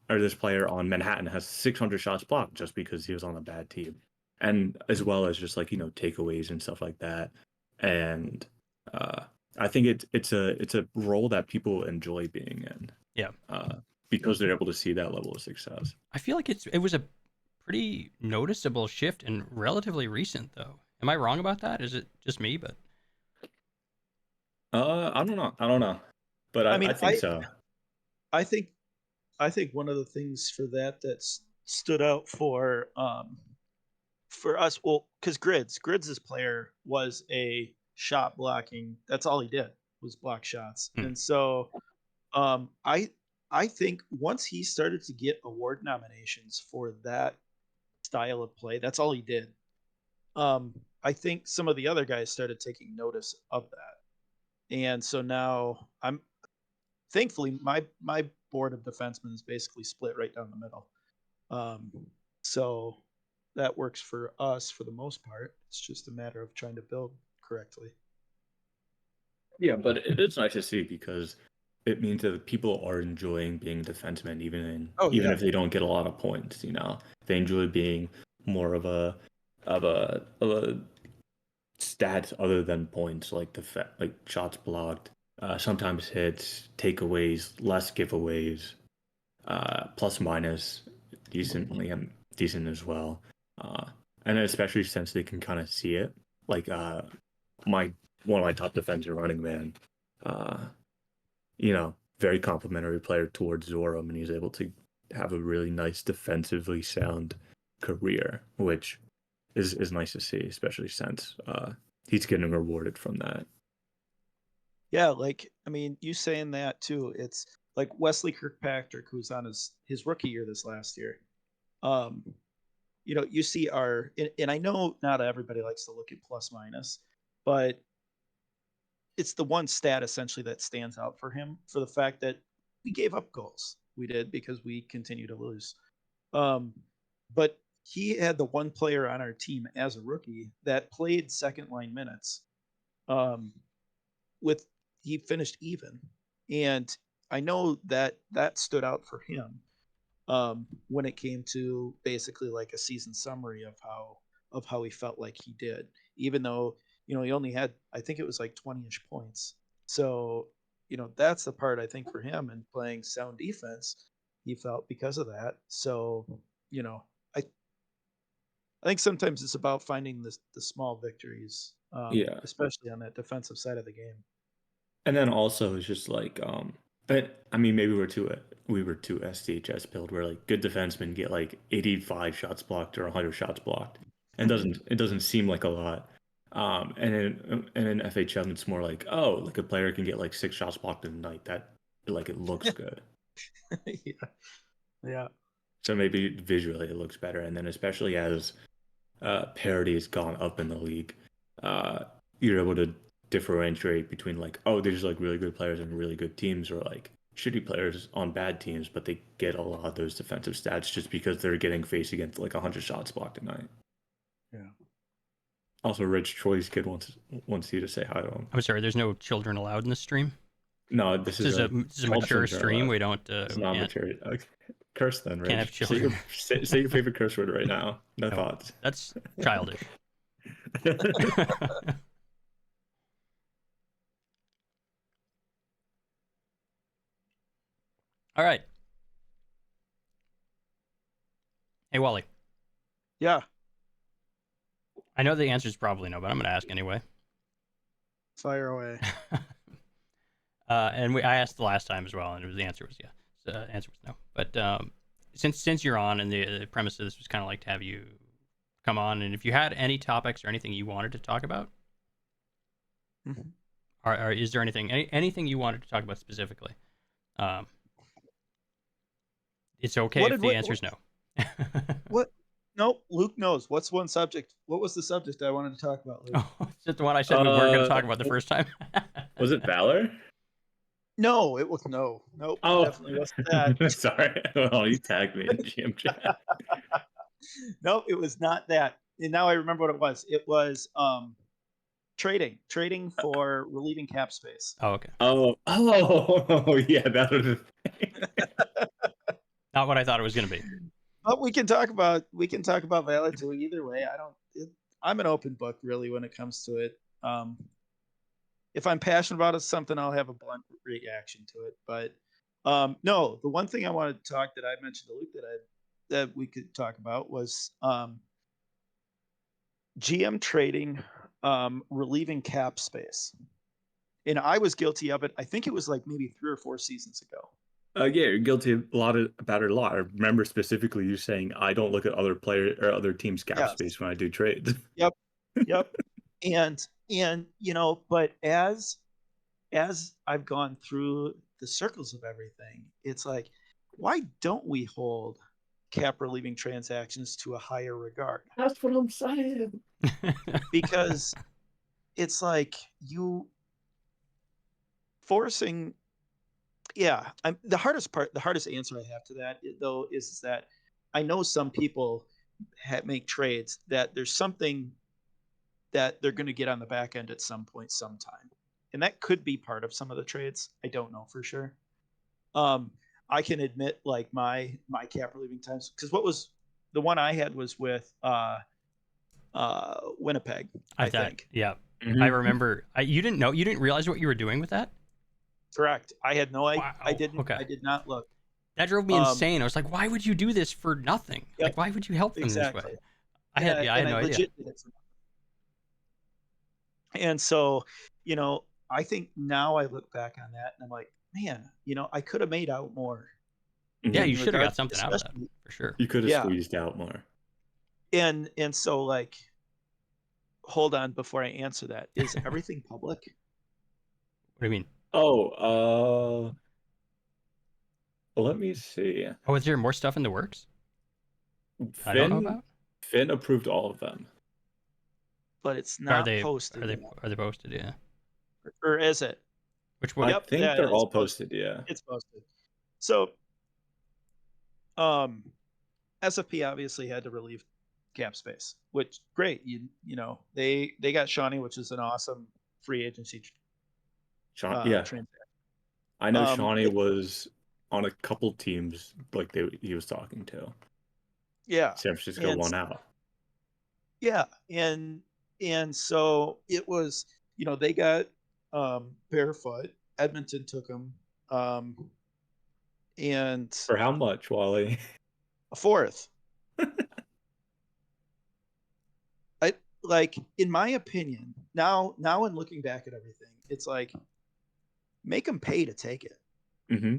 or this player on Manhattan has 600 shots blocked just because he was on a bad team. And as well as just like, takeaways and stuff like that. And uh I think it's a role that people enjoy being in, Yeah, uh, because they're able to see that level of success. I feel like it was a pretty noticeable shift and relatively recent though. Am I wrong about that? Is it just me? But I don't know. I don't know, but I I mean, think so. I think I think one of the things for that stood out for us, well, because Grids' player was a shot blocking. That's all he did was block shots, hmm. and so um, I I think once he started to get award nominations for that style of play, that's all he did. I think some of the other guys started taking notice of that, and so now I'm thankfully my board of defensemen is basically split right down the middle. Um, so that works for us for the most part. It's just a matter of trying to build correctly. Yeah, but it's nice to see because it means that people are enjoying being defensemen, Oh even yeah, if they don't get a lot of points. They enjoy being more of a stats other than points, like like shots blocked, sometimes hits, takeaways, less giveaways, plus minus decently decent as well. Uh, and then especially since they can kind of see it, like my one of my top defender running man, uh, very complimentary player towards Zoram, and he's able to have a really nice defensively sound career, which is nice to see, especially since he's getting rewarded from that. Yeah, like I mean, you saying that too. It's like Wesley Kirkpatrick, who's on his rookie year this last year. Um, you see and I know not everybody likes to look at plus minus, but it's the one stat essentially that stands out for him for the fact that we gave up goals. We did because we continue to lose. Um, but he had the one player on our team as a rookie that played second line minutes. Um, with he finished even, and I know that stood out for him when it came to basically like a season summary of how he felt like he did, even though he only had, I think it was like 20ish points. So that's the part I think for him, and playing sound defense, he felt because of that. So you know I I think sometimes it's about finding the small victories, Yeah. especially on that defensive side of the game. And then also it's just like but I mean maybe we were too SDHS build where like good defensemen get like 85 shots blocked or 100 shots blocked. And it doesn't seem like a lot. And in FHM it's more like, oh, like a player can get like 6 shots blocked in a night. That like it looks good. Yeah, yeah, So maybe visually it looks better. And then especially as parity has gone up in the league, uh, you're able to differentiate between like, oh, there's like really good players and really good teams, or like shitty players on bad teams, but they get a lot of those defensive stats just because they're getting faced against like 100 shots blocked a night. yeah. Also, Rich Troy's kid wants you to say hi to him. I'm sorry, there's no children allowed in the stream. No, this This is is a mature stream. We don't. It's We not can't, mature. Okay. Curse then, can't have Rich. children. Say your favorite curse word right now. No No, thoughts. that's childish. All right. Hey, Wally. Yeah, I know the answer is probably no, but I'm going to ask anyway. fire away. And I asked the last time as well, and the answer was yes. The answer was no. But since you're on, and the premise of this was kind of like to have you come on, and if you had any topics or anything you wanted to talk about, Mhm. or is there anything you wanted to talk about specifically? It's okay if the answer is no. What? Nope. Luke knows. What's one subject? What was the subject I wanted to talk about, Luke? Oh, is it the one I said we weren't going to talk about the first time? Was it Valor? No, it was no. Nope. Oh, Definitely wasn't that. sorry. Oh, you tagged me in GM chat. Nope, it was not that. And now I remember what it was. It was trading for relieving cap space. Oh, okay. Oh, yeah, that was the thing. Not what I thought it was going to be. But we can talk about Valor too. Either way, I'm an open book really when it comes to it. If I'm passionate about it, something, I'll have a blunt reaction to it. But no, the one thing I wanted to talk that I mentioned to Luke that we could talk about was GM trading, relieving cap space. And I was guilty of it. I think it was like maybe 3 or 4 seasons ago. Yeah, you're guilty about it a lot. I remember specifically you saying I don't look at other player or other teams' cap Yes. space when I do trades. Yep. and but as I've gone through the circles of everything, it's like, why don't we hold cap relieving transactions to a higher regard? That's what I'm saying. Because it's like you forcing. Yeah, the hardest answer I have to that though is that I know some people make trades that there's something that they're going to get on the back end at some point, sometime, and that could be part of some of the trades. I don't know for sure. I can admit like my cap relieving times, because what was the one I had was with Winnipeg. I think. Yeah, Mhm. I remember. You didn't realize what you were doing with that? Correct. I had no idea. Wow. I didn't. Okay. I did not look. That drove me insane. I was like, why would you do this for nothing? Yep, like, why would you help them exactly. this way? I had no idea. Legit did it for nothing. And so, I think now I look back on that and I'm like, man, I could have made out more Yeah, Mhm. you in should have got regards, something out of that especially, for sure. You could have yeah. squeezed out more. And so, like, hold on before I answer that. Is everything public? What do you mean? Oh, let me see. Oh, is there more stuff in the works I don't know Finn about? Finn approved all of them. But it's Are not they posted are they yet. are they posted? Yeah. Or is it? Which I one? Yep, think yeah, they're it's all posted. posted, yeah. It's posted. So, um, SFP obviously had to relieve cap space, which great. They got Shawnee, which is an awesome free agency Yeah. transaction. I know Shawnee It, was on a couple teams like he was talking to. yeah, San Francisco and won out. yeah, and so it was. They got Barefoot. Edmonton took him, and For how much, Wally? a fourth. I like, in my opinion, now in looking back at everything, it's like, make them pay to take it hmm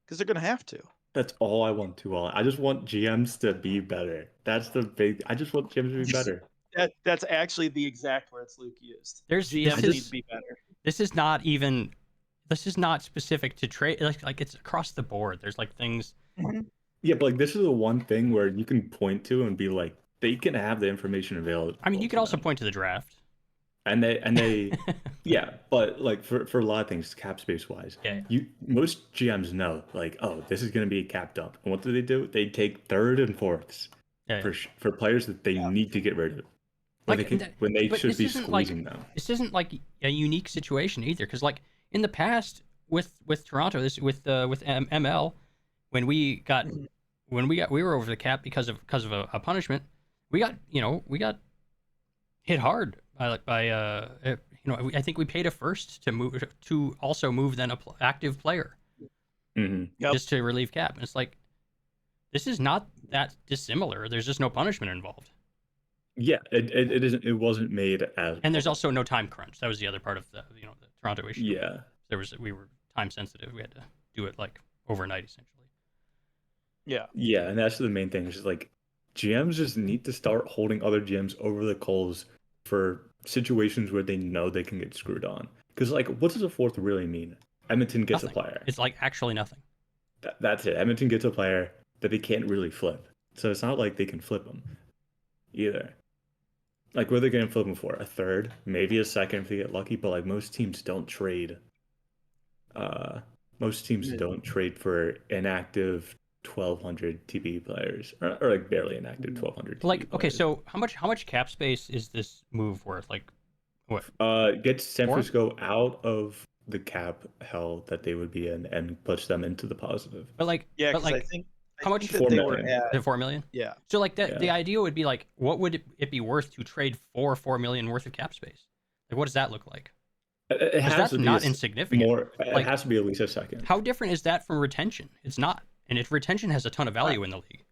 because they're gonna have to. That's all I want to, Wally. I just want GMs to be better. That's the big. I just want GMs to be better. That's actually the exact words Luke used. There's GMs this need to is be better. this is not even this is not specific to trade. Like it's across the board. There's like things. Mhm. Yeah, but like this is the one thing where you can point to and be like, they can have the information available I mean, you can to also them, point to the draft. and they, yeah, but like for a lot of things, cap space wise, Yeah. most GMs know like, oh, this is going to be capped up, and what do? They take third and fourths Yeah. for players that they need to get rid of, Like, when they but should be squeezing them. this isn't like a unique situation either. Because like in the past with Toronto, this with ML, when we got Mhm. we were over the cap because of a punishment, we got we got hit hard I think we paid a first to move to also move then a active player hmm Yep. just to relieve cap, and it's like this is not that dissimilar. There's just no punishment involved. Yeah, it isn't. It wasn't made as And there's public. also no time crunch. That was the other part of the the Toronto issue. Yeah, We were time sensitive. We had to do it like overnight essentially. Yeah. yeah, and that's the main thing. Is just like GMs just need to start holding other GMs over the coals for situations where they know they can get screwed on. Because like, what does a fourth really mean? Edmonton gets a Nothing. player. It's like actually nothing. That's it. Edmonton gets a player that they can't really flip. So it's not like they can flip them either. Like, what are they going to flip them for? A third, maybe a second if they get lucky. But like most teams don't trade. Uh, most teams Yeah. don't trade for inactive 1200 TP players, or like barely inactive 1200 TP Like okay, players. so how much cap space is this move worth? Like what? Gets San Four? Francisco out of the cap hell that they would be in and puts them into the positive. But like Yeah, but because I like think how much? that 4 they were million. at. Is it 4 million? Yeah. So like that Yeah. the idea would be like what would it be worth to trade for 4 million worth of cap space? Like what does that look like? It Because has that's to be not insignificant. more. It Like has to be at least a second. how different is that from retention? It's not. And if retention has a ton of value in the league.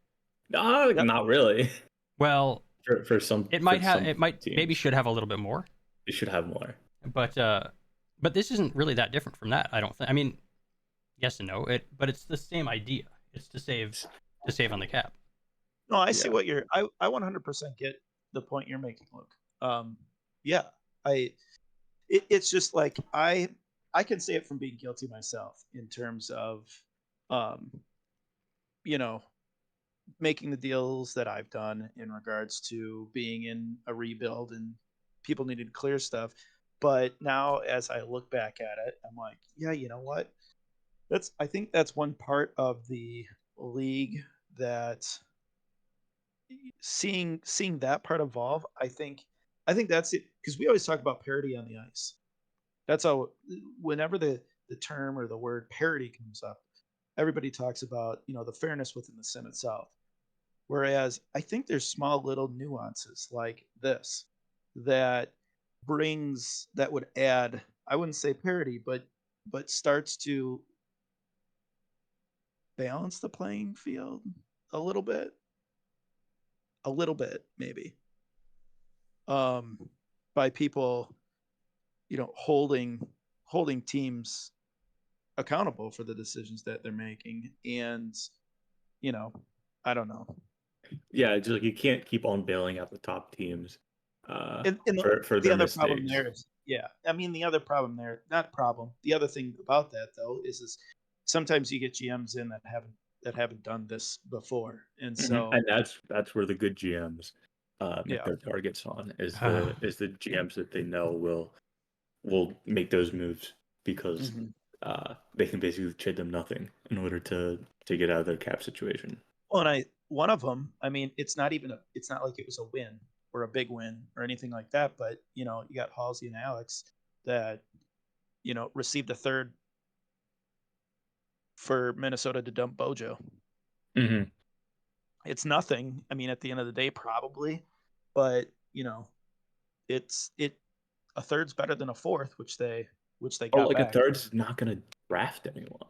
Yep. Not really. Well, For some, it might for have some it might teams, maybe should have a little bit more. it should have more. But this isn't really that different from that, I don't think. I mean, yes and no, but it's the same idea. It's to save on the cap. No, I see Yeah. what you're. I 100% get the point you're making, Luke. Yeah, it's just like I can say it from being guilty myself in terms of, um, you know, making the deals that I've done in regards to being in a rebuild and people needed to clear stuff. But now, as I look back at it, I'm like, yeah, you know what? I think that's one part of the league that, seeing that part evolve. I think that's it, because we always talk about parity on the ice. That's how, whenever the term or the word parity comes up, everybody talks about the fairness within the sim itself. Whereas I think there's small little nuances like this that that would add, I wouldn't say parity, but starts to balance the playing field a little bit, maybe, um, by people, holding teams accountable for the decisions that they're making. And, you know, I don't know. Yeah, it's like you can't keep on bailing out the top teams And for the their other problem mistakes. there is, yeah, I mean, the other problem there, not problem. The other thing about that though is sometimes you get GMs in that haven't done this before, and so And that's where the good GMs make yeah. their targets on is Ah. the GMs that they know will make those moves because Mhm. they can basically trade them nothing in order to get out of their cap situation. Well, and one of them, I mean, it's not like it was a win or a big win or anything like that, but you got Halsey and Alex that received a third for Minnesota to dump Bojo. Mm-hmm. It's nothing. I mean, at the end of the day, probably, but it's a third's better than a fourth, which they Or got like a back. third is not going to draft anyone.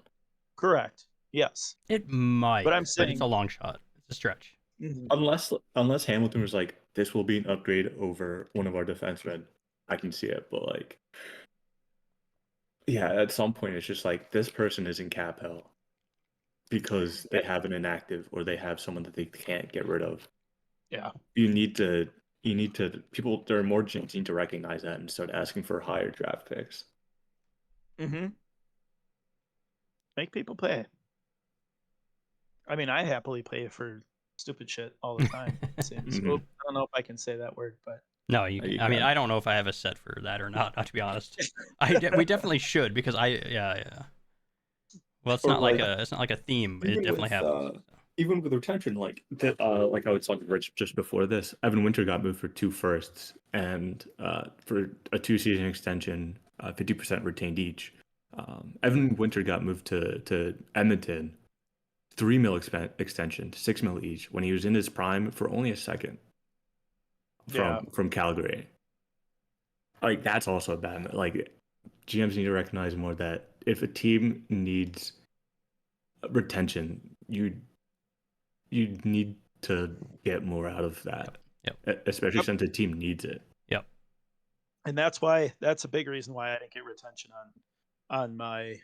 Correct. Yes. It might, But I'm but it's a saying, long shot. It's a stretch. Unless Hamilton was like, this will be an upgrade over one of our defensemen, I can see it. But like, yeah, at some point it's just like this person is in cap hell because they have an inactive or they have someone that they can't get rid of. yeah. You need to people there are more GMs need to recognize that and start asking for higher draft picks. Mm-hmm. Make people pay. I mean, I happily pay for stupid shit all the time. Same as, Mhm. I don't know if I can say that word, but No, you. You I mean, can. I don't know if I have a set for that or not. To be honest, we definitely should because yeah. Well, Or like it's not like a theme. It even definitely with happens. So. even with retention, like I was talking to Rich just before this, Evan Winter got moved for 2 firsts and for a 2 season extension, 50% retained each. Evan Winter got moved to Edmonton, 3 mil extension, 6 mil each when he was in his prime for only a second yeah. from Calgary. Like that's also a bad. Like GMs need to recognize more that if a team needs retention, you need to get more out of that, Yep. especially Yep. since the team needs it. Yep. And that's a big reason why I didn't get retention on my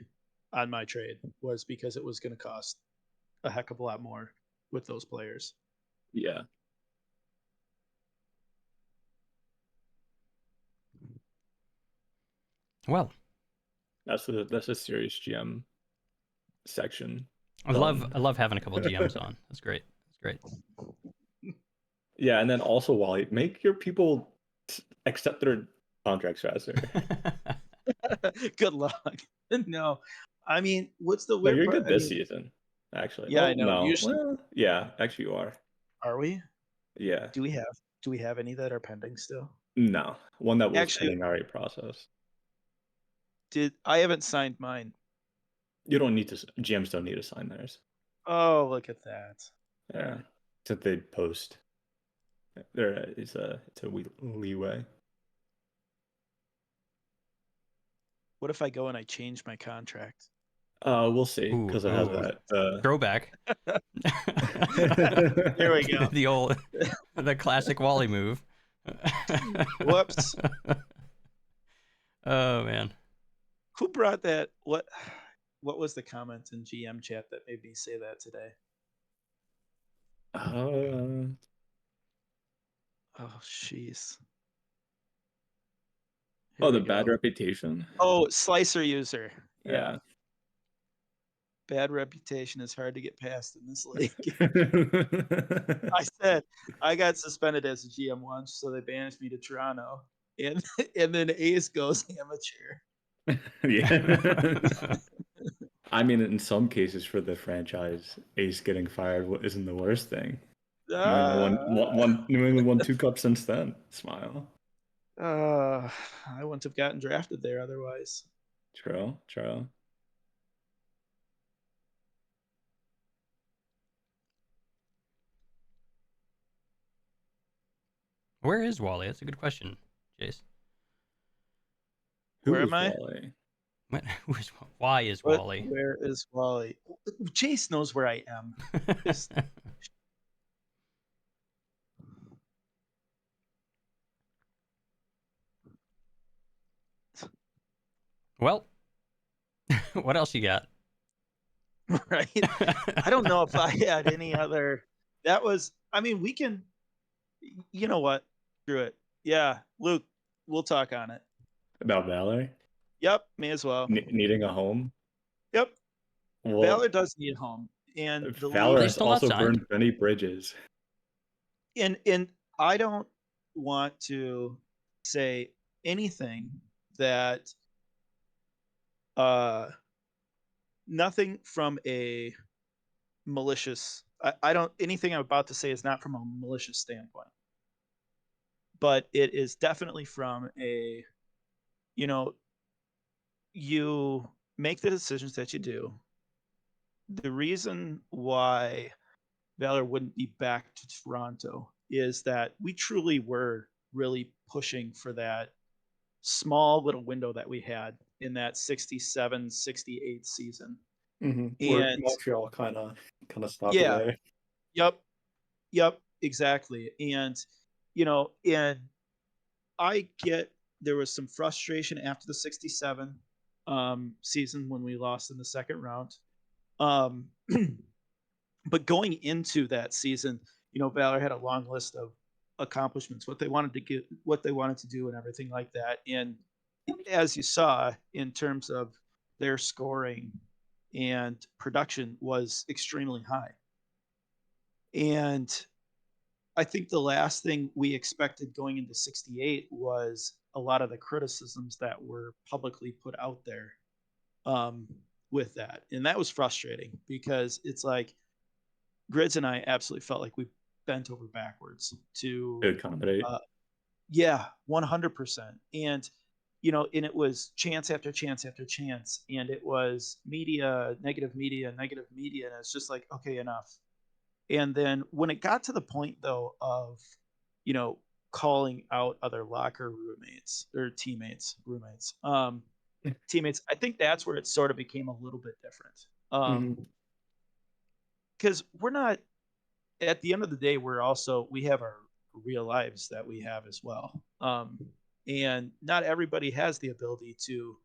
trade, was because it was going to cost a heck of a lot more with those players. Yeah. Well, That's a serious GM section. I Done. love having a couple of GMs on. That's great. That's great. Yeah, and then also Wally, make your people accept their contracts faster. Good luck. No, I mean, what's the No, weird you're part? good I this mean, season, actually. yeah, I Well, know. no. Usually, Well, yeah, actually you are. are we? Yeah. Do we have any that are pending still? No. One that was Actually, pending already process. I haven't signed mine. You don't need to GMs don't need to sign theirs. Oh, look at that. Yeah. Except they post. There is it's a leeway. What if I go and I change my contract? We'll see Ooh, because it has ooh. that. Throwback. Here we go. The classic Wally move. Whoops. Oh man. Who brought that? What was the comment in GM chat that made me say that today? Uh, Oh, jeez. Here oh, we the bad go. reputation. Oh, slicer user. Yeah. Yeah. Bad reputation is hard to get past in this league. I said I got suspended as a GM once, so they banished me to Toronto. And and then Ace goes amateur. Yeah. I mean, in some cases for the franchise, Ace getting fired isn't the worst thing. New England won 2 cups since then. Smile. I wouldn't have gotten drafted there otherwise. True. Where is Wally? That's a good question, Jace. Who Where am was I? Wally? Why is Wally? Where is Wally? Jace knows where I am. Just Well, What else you got? Right? I don't know if I had any other. That was. I mean, we can. You know what? Screw it. Yeah, Luke, we'll talk on it. About Valor Yep, may as well. needing a home. Yep, Well, Valor does need a home, and the Are Valor they league, has still not also signed? burned many bridges. and I don't want to say anything that uh nothing from a malicious. I don't anything I'm about to say is not from a malicious standpoint, but it is definitely from a you know you make the decisions that you do. The reason why Valor wouldn't be back to Toronto is that we truly were really pushing for that small little window that we had in that 67-68 season. Where And Montreal kind of stopped yeah, away. yep, yep, exactly. And I get there was some frustration after the 67 season when we lost in the second round. Um, but going into that season, Valor had a long list of accomplishments, what they wanted to get, what they wanted to do, and everything like that. And as you saw, in terms of their scoring and production, was extremely high. And I think the last thing we expected going into 68 was a lot of the criticisms that were publicly put out there um, with that. And that was frustrating because it's like Grids and I absolutely felt like we bent over backwards To to, accommodate. uh, yeah, 100%. And it was chance after chance after chance. And it was media, negative media, negative media. And it's just like, okay, enough. And then when it got to the point, though, of, you know, calling out other locker roommates or teammates, I think that's where it sort of became a little bit different. Mhm. Because we're not, at the end of the day, we have our real lives that we have as well. And not everybody has the ability to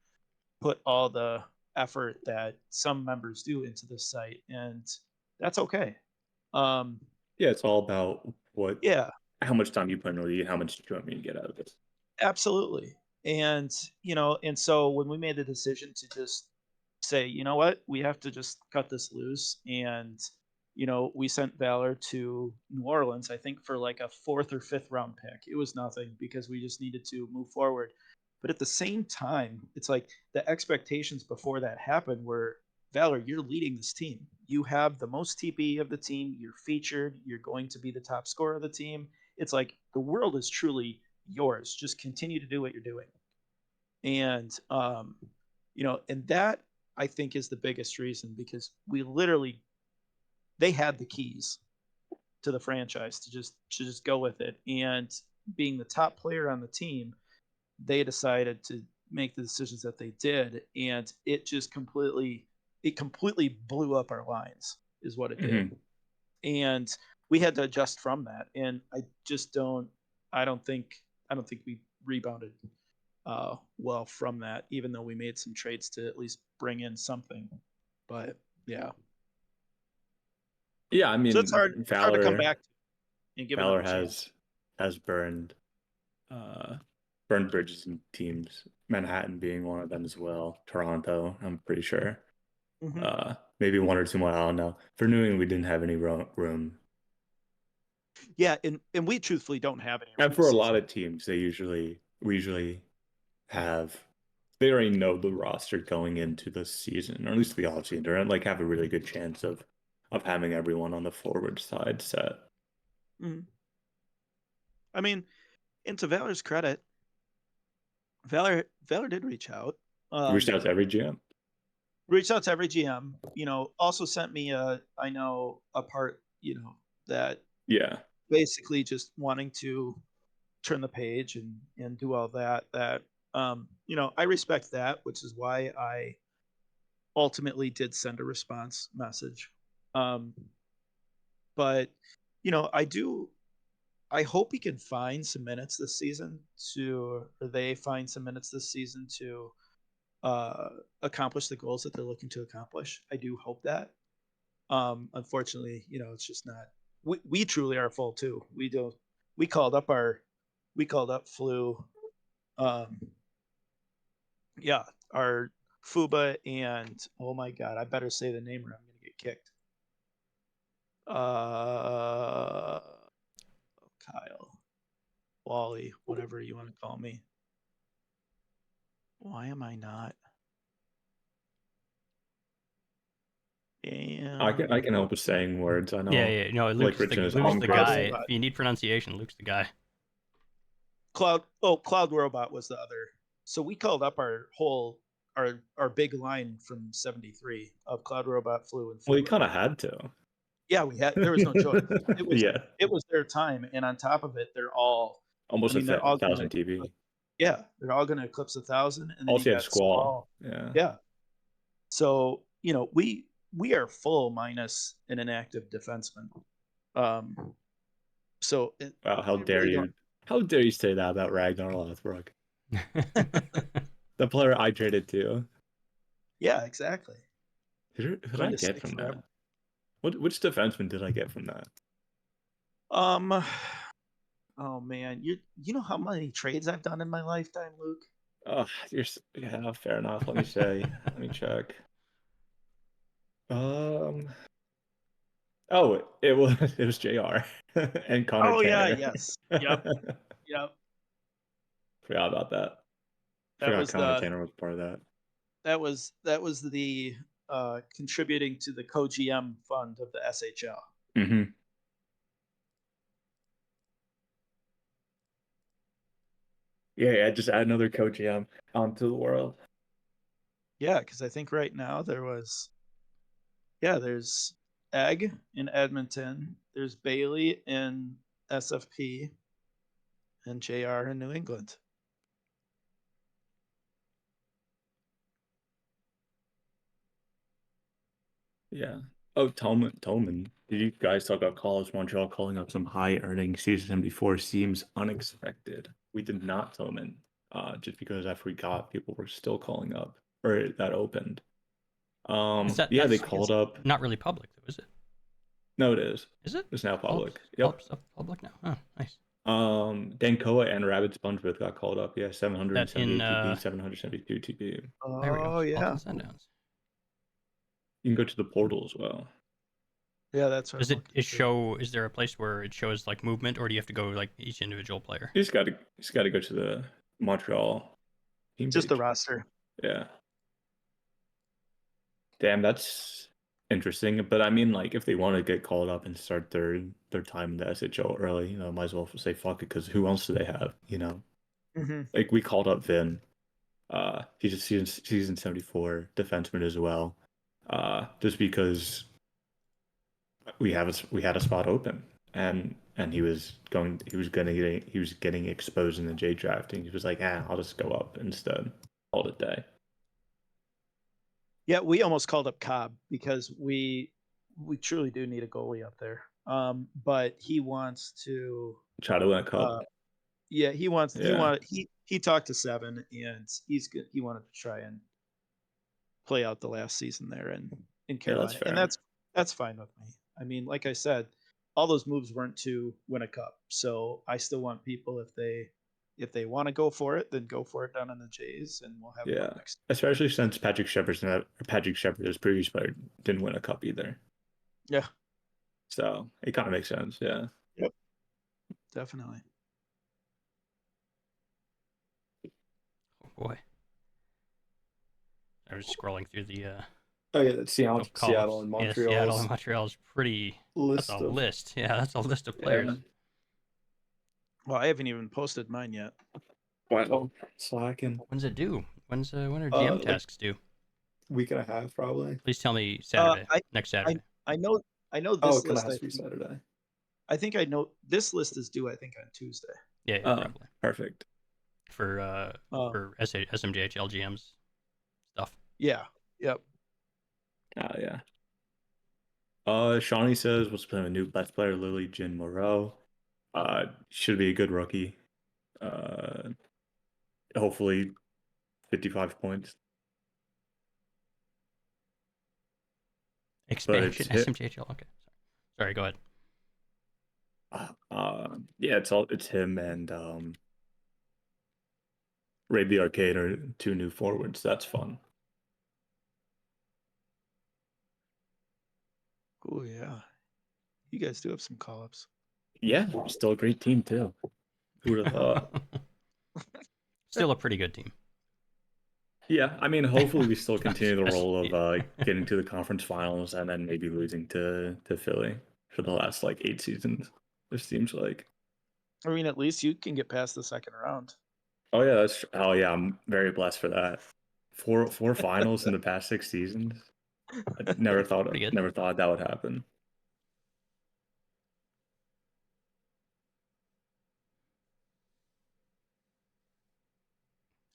put all the effort that some members do into this site, and that's okay. Um, Yeah, it's all about yeah, how much time you put in the league, how much do you want me to get out of it. absolutely. And so when we made the decision to just say, you know what, we have to just cut this loose, and we sent Valor to New Orleans, I think for like a fourth or fifth round pick. It was nothing because we just needed to move forward. But at the same time, it's like the expectations before that happened were, Valor, you're leading this team. You have the most TP of the team. You're featured. You're going to be the top scorer of the team. It's like the world is truly yours. Just continue to do what you're doing. And that I think is the biggest reason, because they had the keys to the franchise to just go with it. And being the top player on the team, they decided to make the decisions that they did, and it completely blew up our lines, is what it did. And we had to adjust from that. And I don't think we rebounded well from that, even though we made some trades to at least bring in something. But yeah, Yeah, I so it's mean, hard to come back to and give Valor another chance. has uh burned bridges in teams. Manhattan being one of them as well. Toronto, I'm pretty sure. Hmm. Maybe one or two more. I don't know. For New England, we didn't have any room. Yeah, and we truthfully don't have any room And for this a lot season. of teams, we usually have they already know the roster going into the season, or at least the offseason. They're like have a really good chance of having everyone on the forward side set. Hmm. I mean, and to Valor's credit, Valor did reach out. Reached Um, out to every GM. reached out to every GM. Also sent me a part, that Yeah. basically just wanting to turn the page and do all that. I respect that, which is why I ultimately did send a response message. Um, but I hope he can find some minutes this season or they find some minutes this season to accomplish the goals that they're looking to accomplish. I do hope that. Unfortunately, it's just not. We truly are full too. We don't. We called up Flu. Yeah, our Fuba and oh my god, I better say the name or I'm gonna get kicked. Kyle, Wally, whatever you want to call me. Why am I not? And I can help with saying words. I know. Yeah. No, Luke's Richard the, is Luke's on the great. guy. Robot. If you need pronunciation, Luke's the guy. Cloud Robot was the other. So we called up our big line from '73 of Cloud Robot, Flu, and Well, you Fuba. kind of had to. Yeah, there was no choice. Yeah. It was their time, and on top of it, they're all Almost they're all 1,000 TV. Yeah, they're all going to eclipse 1,000, and then Also, you had got Squall. Yeah. Yeah. So we are full minus an inactive defenseman. So Wow, how I dare really you? don't- How dare you say that about Ragnar Lothbrok? The player I traded to. Yeah, exactly. Who did Going I to get stick from forever. that? Which defenseman did I get from that? Oh man, you know how many trades I've done in my lifetime, Luke? Oh, yeah, fair enough. Let me say. Let me check. Oh, it was JR and Connor Oh yeah, Tanner. yes. Yep. Forgot about that. That Forgot was Connor Tanner was part of that. that was the contributing to the co-GM fund of the SHL. Mm-hmm. Yeah, just add another co-GM onto the world. Yeah, because I think right now there's Egg in Edmonton, there's Bailey in SFP, and JR in New England. Yeah. Oh, Tolman. Did you guys talk about College Montreal calling up some high-earning Season 74 seems unexpected? We did not, Tolman. Just because I forgot people were still calling up, or that opened. Yeah, they called up. Not really public, though, is it? No, it is. Is it? It's now public. All Yep. stuff public now. Oh, nice. Dankoa and Rabbit Spongebeth got called up. Yeah, 778 TP, 772 TP. There we go. Oh yeah. Salt and Sundowns. You can go to the portal as well. Yeah, that's what Does I'm it looking for. show? Is there a place where it shows like movement, or do you have to go like each individual player? You just got to go to the Montreal team Just the page. roster. Yeah. Damn, that's interesting. But I mean, like, if they want to get called up and start their time in the SHL early, might as well say fuck it, because who else do they have? Mm-hmm. Like, we called up Vin. He's a season 74 defenseman as well. Just because we had a spot open, and he was getting exposed in the J drafting. He was like, I'll just go up instead. All it day. Yeah, we almost called up Cobb because we truly do need a goalie up there. But he wants to Try to win a cup. Yeah, he wants. Yeah. He talked to Seven, and he wanted to try and play out the last season there in Carolina, that's fair. and that's fine with me. I mean, like I said, all those moves weren't to win a cup, so I still want people if they want to go for it, then go for it down in the Jays, and we'll have them next. Especially since Patrick Shepard, his previous player, didn't win a cup either. Yeah. So it kind of makes sense. Yeah. Yep. Definitely. Oh boy. I was scrolling through the Oh yeah, that's Seattle and and Montreal. Yeah, Seattle and Montreal is pretty. That's a list. Yeah, that's a list of players. Yeah. Well, I haven't even posted mine yet. Well, slacking. When's it due? When are GM tasks due? Week and a half, probably. Please tell me Saturday. Next Saturday. I know this list. Has to be Saturday. I think I know this list is due. I think on Tuesday. Yeah, probably. Perfect. For SMJHL GMs stuff. Yeah. Yep. Oh yeah. Shawnee says what's playing a new best player, Lily Jin Moreau. Should be a good rookie. Hopefully 55 points. Expansion hit. SMJHL. Okay, sorry. Go ahead. Yeah, it's him and Raid the Arcade are two new forwards. That's fun. Oh yeah, you guys do have some call-ups. Yeah, still a great team too. Who would have thought? Still a pretty good team. Yeah, I mean, hopefully we still continue the role of Yeah. getting to the conference finals and then maybe losing to Philly for the last like 8 seasons. It seems like. I mean, at least you can get past the second round. Oh yeah, I'm very blessed for that. Four finals in the past 6 seasons. I Pretty good. never thought that would happen.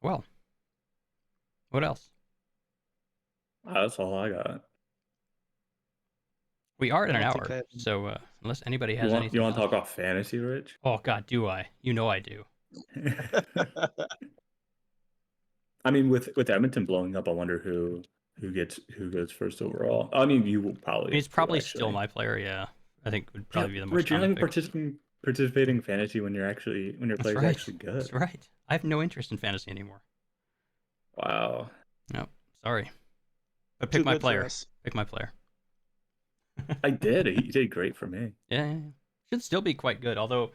Well, what else? That's all I got. We are at I an don't think hour, I have. so unless anybody has You anything want to else. talk about fantasy, Rich? Oh God, do I? You know I do. I mean, with Edmonton blowing up, I wonder who goes first overall. I mean, you will I probably mean, it's get two, probably still actually. my player. Yeah, I think would Yeah, probably be the most Rich, you're not common even pick. participating in fantasy when your That's player's right. actually That's good. right. I have no interest in fantasy anymore. Wow. No, sorry. But Too pick my good for player. us. Pick my player. I did. He did great for me. Yeah. Should still be quite good. Although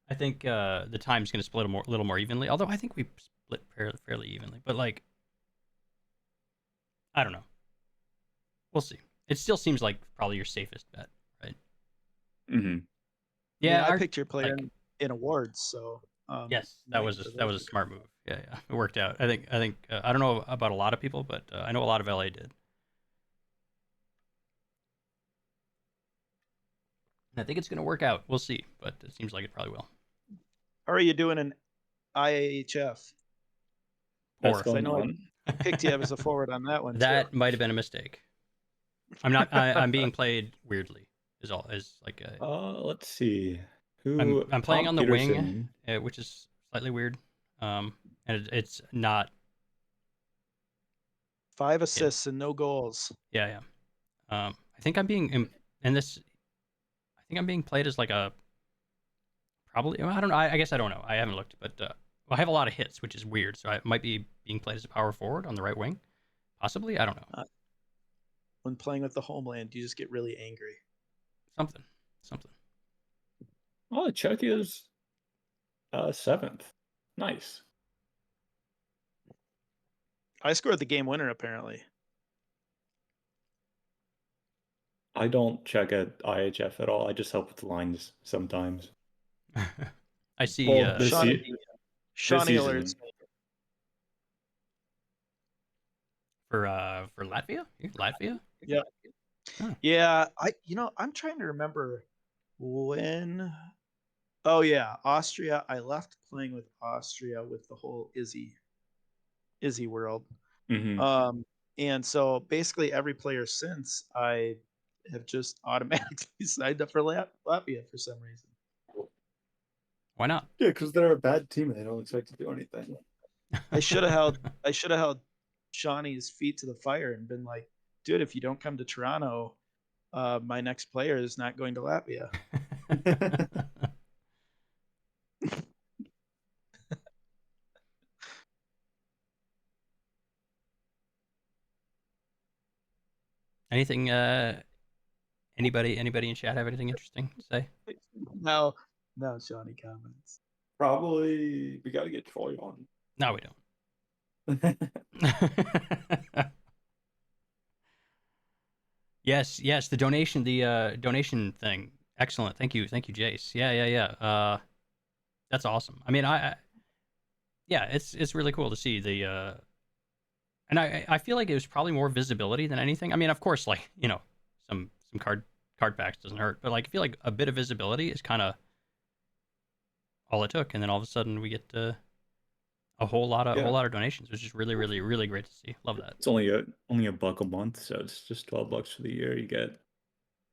I think the time's going to split a little more evenly. Although I think we split fairly evenly. But like, I don't know. We'll see. It still seems like probably your safest bet, right? Mm-hmm. Yeah. I mean, I picked your player like, in awards, so yes, that might was get a that little was a bit. smart move. Yeah. It worked out. I think I don't know about a lot of people, but I know a lot of LA did. And I think it's going to work out. We'll see, but it seems like it probably will. How are you doing in IAHF? That's Or I going know on. I picked you as a forward on that one too. that might have been a mistake. I'm not. I'm being played weirdly. Is all is like a, Let's see. I'm playing Tom on the wing, Peterson. which is slightly weird. And it's not. 5 assists and no goals. Yeah. I think I'm being in this. I think I'm being played as like a probably. I don't know. I guess I don't know. I haven't looked, but well, I have a lot of hits, which is weird. So I might be being played as a power forward on the right wing, possibly. I don't know. When playing with the homeland, you just get really angry. Something. Oh, Chuck is 7th. Nice. I scored the game winner apparently. I don't check at IHF at all. I just help with the lines sometimes. I see. Well, Shawnee season. alerts me. For Latvia. Latvia. Yeah. Huh. Yeah, I'm trying to remember when. Oh yeah, Austria. I left playing with Austria with the whole Izzy world. Mm-hmm. And so basically every player since I have just automatically signed up for Latvia for some reason. Why not? Yeah, because they're a bad team and they don't expect to do anything. I should have held Shawnee's feet to the fire and been like, dude, if you don't come to Toronto, my next player is not going to Latvia. Anything? Anybody in chat have anything interesting to say? No, Shawnee comments. Probably we got to get Troy on. No, we don't. Yes. The donation thing. Excellent. Thank you, Jace. Yeah. That's awesome. I mean, yeah, it's really cool to see the. And I feel like it was probably more visibility than anything. I mean, of course, like some card packs doesn't hurt, but like I feel like a bit of visibility is kind of all it took, and then all of a sudden we get a whole lot of donations, which is really great to see. Love that. It's only a buck a month, so it's just $12 for the year. You get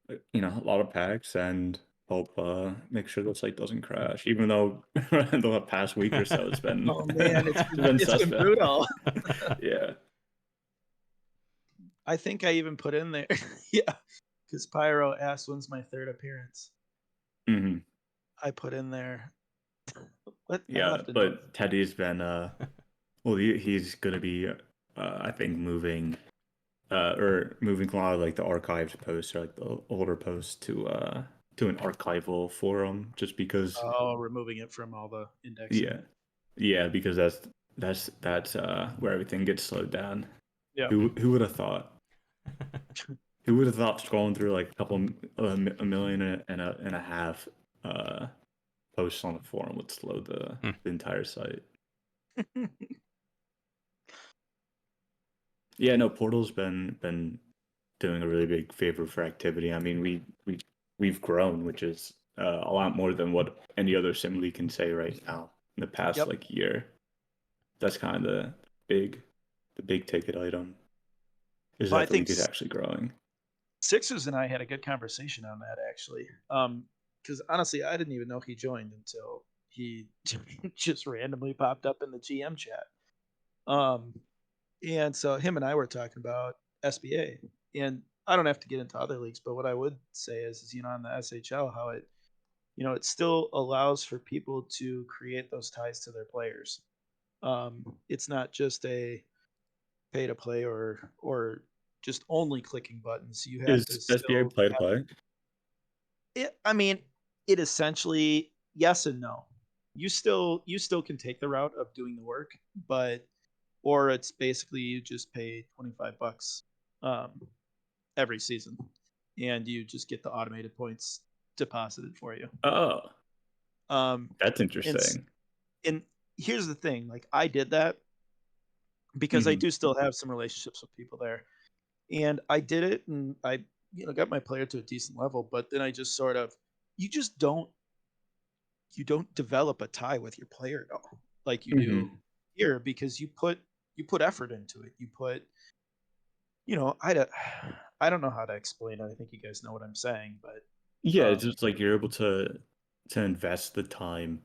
a lot of packs and help make sure the site doesn't crash. Even though the past week or so it's been Oh man, it's been been suspect. brutal. Yeah. I think I even put in there, yeah, because Pyro asked when's my third appearance. Hmm. I put in there. What I Yeah, left a note. but Teddy's been well, he's gonna be I think moving or moving a lot of like the archived posts or like the older posts to an archival forum just because Oh, removing it from all the indexing. yeah. Yeah, because that's where everything gets slowed down. Yeah. Who would have thought? Who would have thought scrolling through like a million and a half uh posts on a forum would slow Hmm. the entire site? Yeah, no, Portal's been doing a really big favor for activity. I mean, we've grown, which is a lot more than what any other sim league can say right now in the past Yep. like year. That's kind of big the big ticket item is Well, I that the think league is actually growing. Sixers and I had a good conversation on that actually. Because honestly, I didn't even know he joined until he just randomly popped up in the GM chat. Um, and so him and I were talking about SBA, and I don't have to get into other leagues, but what I would say is on the SHL, how it, it still allows for people to create those ties to their players. It's not just a pay to play or just only clicking buttons. You have to Is SBA still play to play? I mean, it essentially yes and no. You still can take the route of doing the work, but or it's basically you just pay $25 um, every season, and you just get the automated points deposited for you. Oh, Um, that's and interesting. and here's the thing: like I did that because I Hmm. do still have some relationships with people there, and I did it, and I got my player to a decent level, but then I just sort of you just don't develop a tie with your player at all like you do Hmm. here because you put effort into it. You put I don't know how to explain it. I think you guys know what I'm saying, but Yeah, it's um just like you're able to invest the time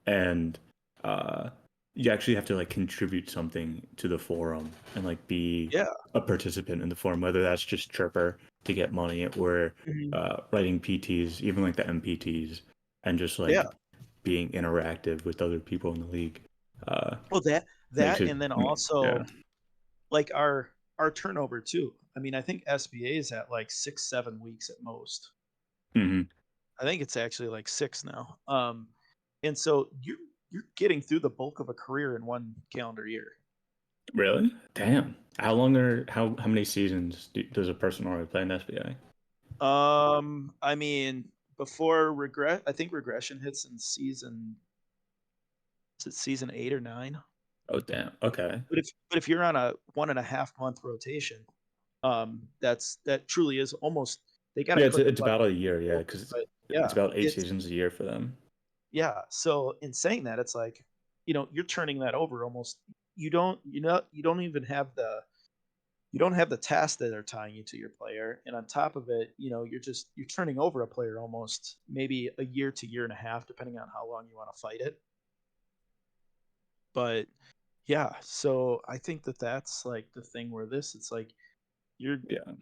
and uh you actually have to like contribute something to the forum and like be yeah. a participant in the forum, whether that's just chirper to get money or Mhm. writing PTs, even like the MPTs, and just Yeah. like being interactive with other people in the league. Uh Well, makes that it and then yeah. also like our turnover too. I mean, I think SBA is at like 6-7 weeks at most. Hmm. I think it's actually like 6 now. And so you're getting through the bulk of a career in one calendar year. Really? Damn. How long are how many seasons does a person already play in SBA? I mean, before regret, I think regression hits in season is it season 8 or 9? Oh, damn. Okay. But if you're on a 1.5 month rotation, that truly is almost they got to Yeah, click a it's button, about a year, yeah, because but it's yeah, about eight it's seasons a year for them. yeah. So in saying that, it's like you're turning that over almost. You don't even have the tasks that are tying you to your player, and on top of it, you're turning over a player almost maybe a year to year and a half, depending on how long you want to fight it. But yeah, so I think that's like the thing where it's like you're Yeah.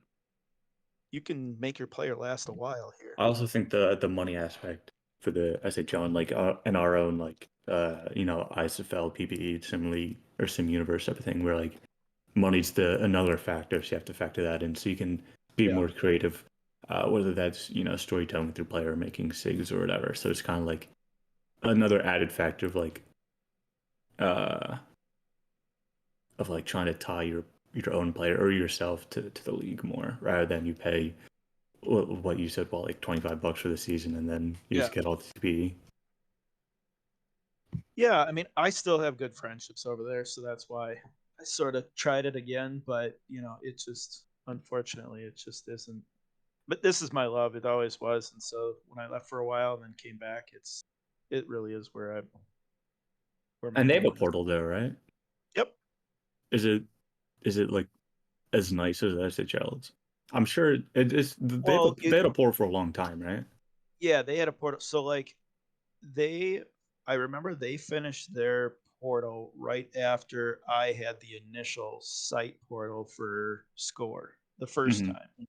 you can make your player last a while here. I also think the money aspect for the SHL and like in our own like ISFL, PPE, Sim League or Sim Universe type of thing where like money's the another factor, so you have to factor that in so you can be Yeah. more creative, whether that's storytelling with your player, making sigs or whatever. So it's kind of like another added factor uh of like trying to tie your own player or yourself to the league more rather than you pay what you said, well, like $25 for the season, and then you Yeah. just get all the TP. Yeah, I mean, I still have good friendships over there, so that's why I sort of tried it again, but it just unfortunately it just isn't. But this is my love. It always was, and so when I left for a while and then came back, it really is where my And they have a home is. portal there, right? Yep. Is it like as nice as SHL's? I'm sure it is. Well, They had a portal for a long time, right? yeah, they had a portal. So like they I remember they finished their portal right after I had the initial site portal for score. the first Mhm. time.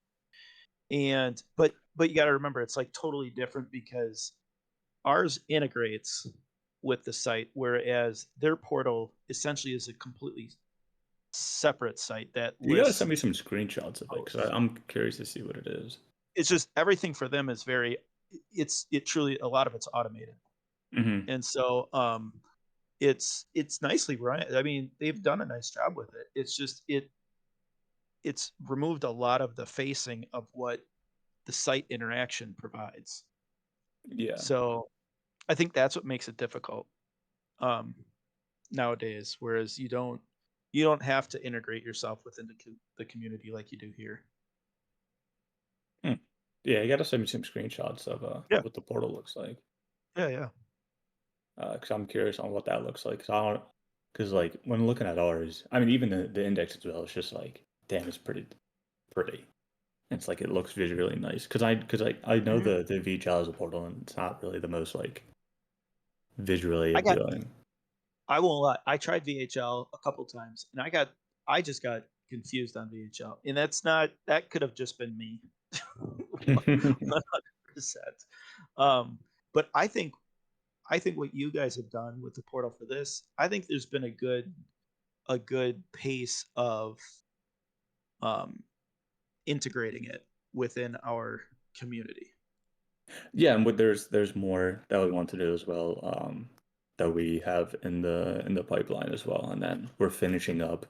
And but you got to remember it's like totally different because ours integrates with the site, whereas their portal essentially is a completely separate site that You gotta lists send me some screenshots of it because posts. I'm curious to see what it is. It's just everything for them is very it truly a lot of it's automated. Hmm. And so it's nicely run. I mean, they've done a nice job with it. It's just it's removed a lot of the facing of what the site interaction provides. Yeah. So I think that's what makes it difficult um, nowadays. Whereas you don't have to integrate yourself within the community like you do here. Hmm. Yeah, you gotta send me some screenshots Yeah, what the portal looks like. yeah. Because I'm curious on what that looks like. Because I don't, because like when looking at ours, I mean, even the index as well, it's just like, damn, it's pretty. It's like it looks visually nice. Because I know Mhm. the VHL is a portal, and it's not really the most like visually I got appealing. I won't lie. I tried VHL a couple times, and I just got confused on VHL, and that could have just been me, 100%. Um, but I think what you guys have done with the portal for this, I think there's been a good pace of um, integrating it within our community. Yeah, and there's more that we want to do as well. That we have in the pipeline as well, and then we're finishing up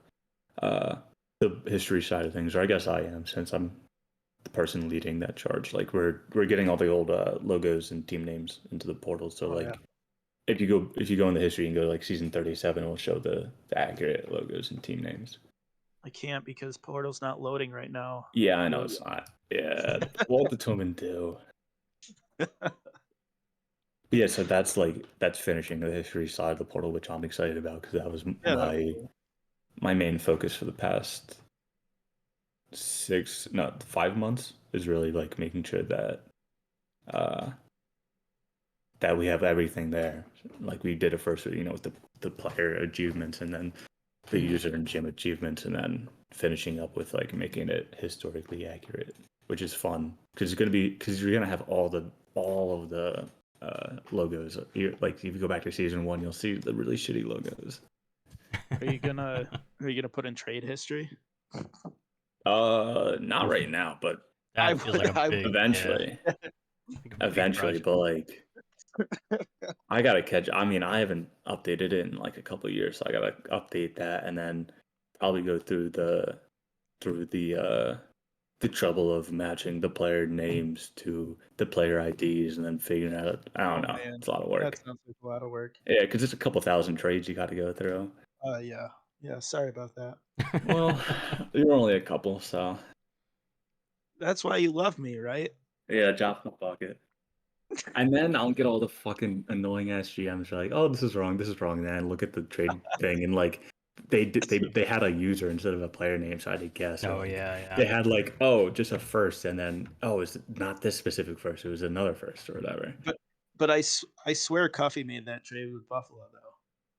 uh the history side of things, or I guess I am since I'm the person leading that charge. Like we're getting all the old logos and team names into the portal. So Oh yeah, like if you go in the history and go to like season 37, it will show the accurate logos and team names. I can't because portal's not loading right now. Yeah, I know Load. it's not. Yeah, what the Tillman do? But yeah, so that's finishing the history side of the portal, which I'm excited about because that was Yeah, that'll be cool. my main focus for the past no 5 months is really like making sure uh that we have everything there. Like we did it first, with the player achievements and then the Mhm. user and gym achievements, and then finishing up with like making it historically accurate, which is fun because you're gonna have all of the logos. Like if you go back to season one, you'll see the really shitty logos. Are you gonna put in trade history? Not right now, but I That feels like would a I big, yeah, eventually, like a big eventually. project. But like I gotta catch. I mean, I haven't updated it in like a couple of years, so I gotta update that, and then probably go through the trouble of matching the player names to the player IDs, and then figuring out. I don't Oh know. man, It's a lot of that work. sounds like a lot of work. Yeah, because it's a couple thousand trades you got to go through. Yeah, yeah. Sorry about that. Well, you're only a couple, so That's why you love me, right? yeah, drop in the bucket. And then I'll get all the fucking annoying ass GMs like, oh, this is wrong. And then I look at the trade thing and like they had a user instead of a player name, so I had to guess. Or Oh like yeah, yeah. they had like, oh, just a first, and then oh, it's not this specific first, it was another first or whatever. But I swear Cuffy made that trade with Buffalo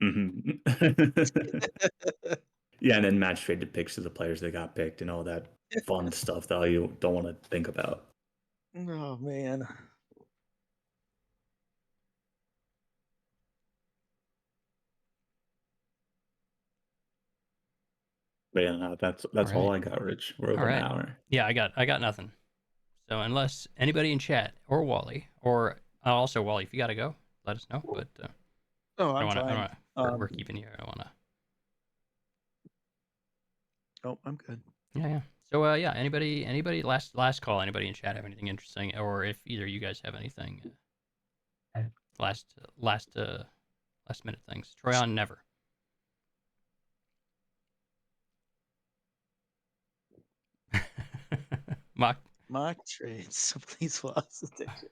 Hmm. though. Yeah, and then match traded picks to the players that got picked and all that fun stuff that you don't want to think about. Oh man. But yeah, no, All that's all right, I got, Rich. We're all over an right. hour. Yeah, I got nothing. So unless anybody in chat or Wally or also Wally, if you gotta go, let us know. But Oh, I don't I'm want to. I don't fine. want. We're keeping you. I don't want to. Oh, I'm good. Yeah, yeah. So yeah, anybody last call. Anybody in chat have anything interesting, or if either you guys have anything last last minute things. Troy on never. Mock. Mock trades. So please lost attention.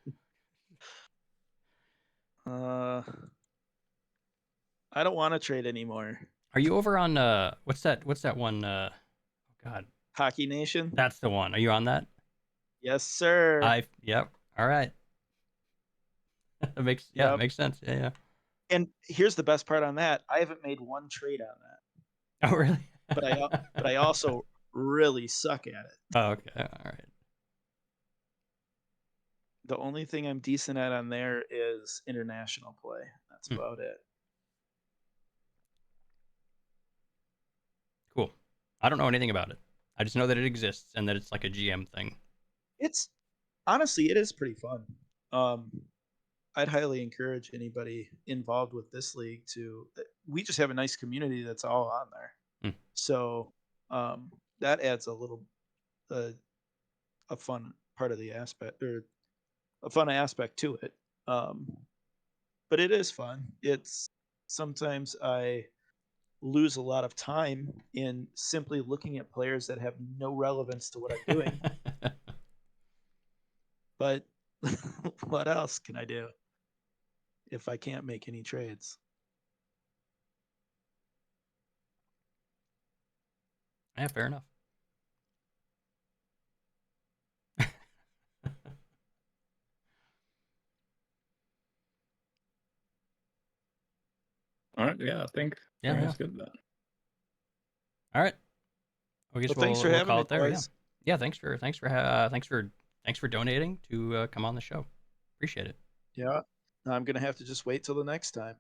I don't want to trade anymore. Are you over on what's that? What's that one? Oh God, Hockey Nation? that's the one. Are you on that? Yes, sir. Yep. All right. That makes Yep. makes sense. Yeah, yeah. And here's the best part on that. I haven't made one trade on that. Oh really? But I also really suck at it. Oh, okay. All right. The only thing I'm decent at on there is international play. That's Hmm. about it. Cool. I don't know anything about it. I just know that it exists and that it's like a GM thing. It's honestly, it is pretty fun. I'd highly encourage anybody involved with this league to. We just have a nice community that's all on there, so that adds a little a fun part of the aspect or a fun aspect to it. But it is fun. It's sometimes I lose a lot of time in simply looking at players that have no relevance to what I'm doing. But what else can I do if I can't make any trades? Yeah, fair enough. All right, yeah, I think Yeah, that's good then. All right. I guess Well, thanks for we'll having call me, it there. boys. Yeah. Thanks for donating to come on the show. Appreciate it. Yeah, I'm gonna have to just wait till the next time.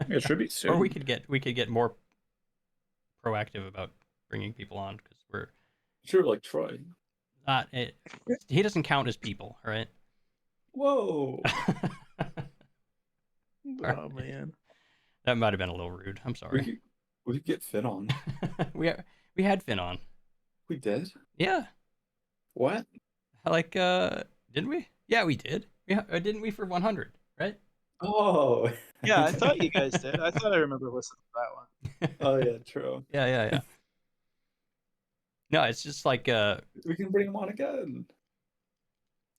It should be soon. Or we could get more proactive about bringing people on because we're Sure, like Troy. not. He doesn't count as people, right? Whoa. Oh man. That might have been a little rude. I'm sorry. We could get Finn on. we had Finn on. We did? Yeah. What? Like didn't we? Yeah, we did. Yeah, didn't we for 100, right? Oh. Yeah, I thought you guys did. I thought I remember listening to that one. Oh yeah, true. Yeah. No, it's just like We can bring him on again.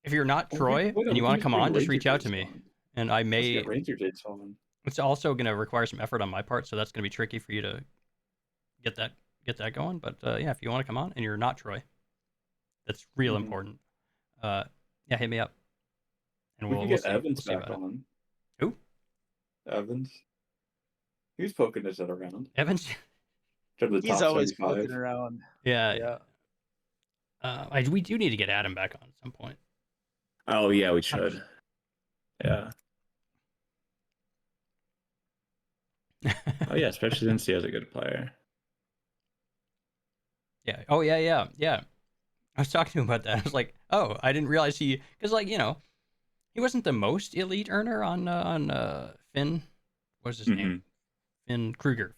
if you're not Oh, Troy wait, and we you can want to just come bring on, just Ranger reach out to Jace me. on. And I Let's may. get Ranger Jace on. It's also going to require some effort on my part, so that's going to be tricky for you to get that going. But yeah, if you want to come on and you're not Troy, that's real important. Yeah, hit me up, and We can we'll get see. Evans We'll see back about it. on. Who? Evans. He was poking his head around. Evans. To the He's top always 75. poking around. Yeah. We do need to get Adam back on at some point. Oh yeah, we should. Yeah. Oh yeah, especially since he has a good player. Yeah. Oh yeah. I was talking to him about that. I was like, oh, I didn't realize because he wasn't the most elite earner on Finn. What's his name? Finn Kruger.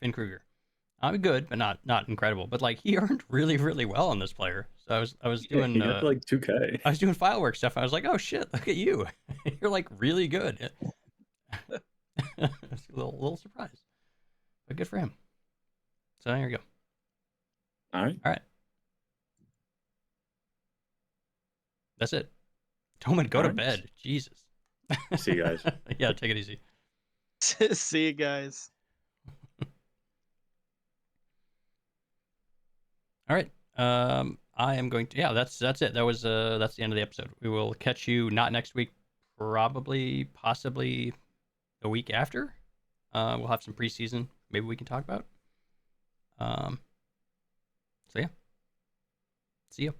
I'm good, but not incredible. But like he earned really, really well on this player. So I was doing he got like 2K. I was doing file work stuff. And I was like, oh shit, look at you. You're like really good. I was a little surprised, but good for him. So there you go. All right. That's it. Toman, go to Alright. bed. Jesus. See you guys. Yeah, take it easy. See you guys. All right. I am going to. Yeah, that's it. That's the end of the episode. We will catch you not next week, possibly the week after. We'll have some preseason. Maybe we can talk about. So yeah. See you.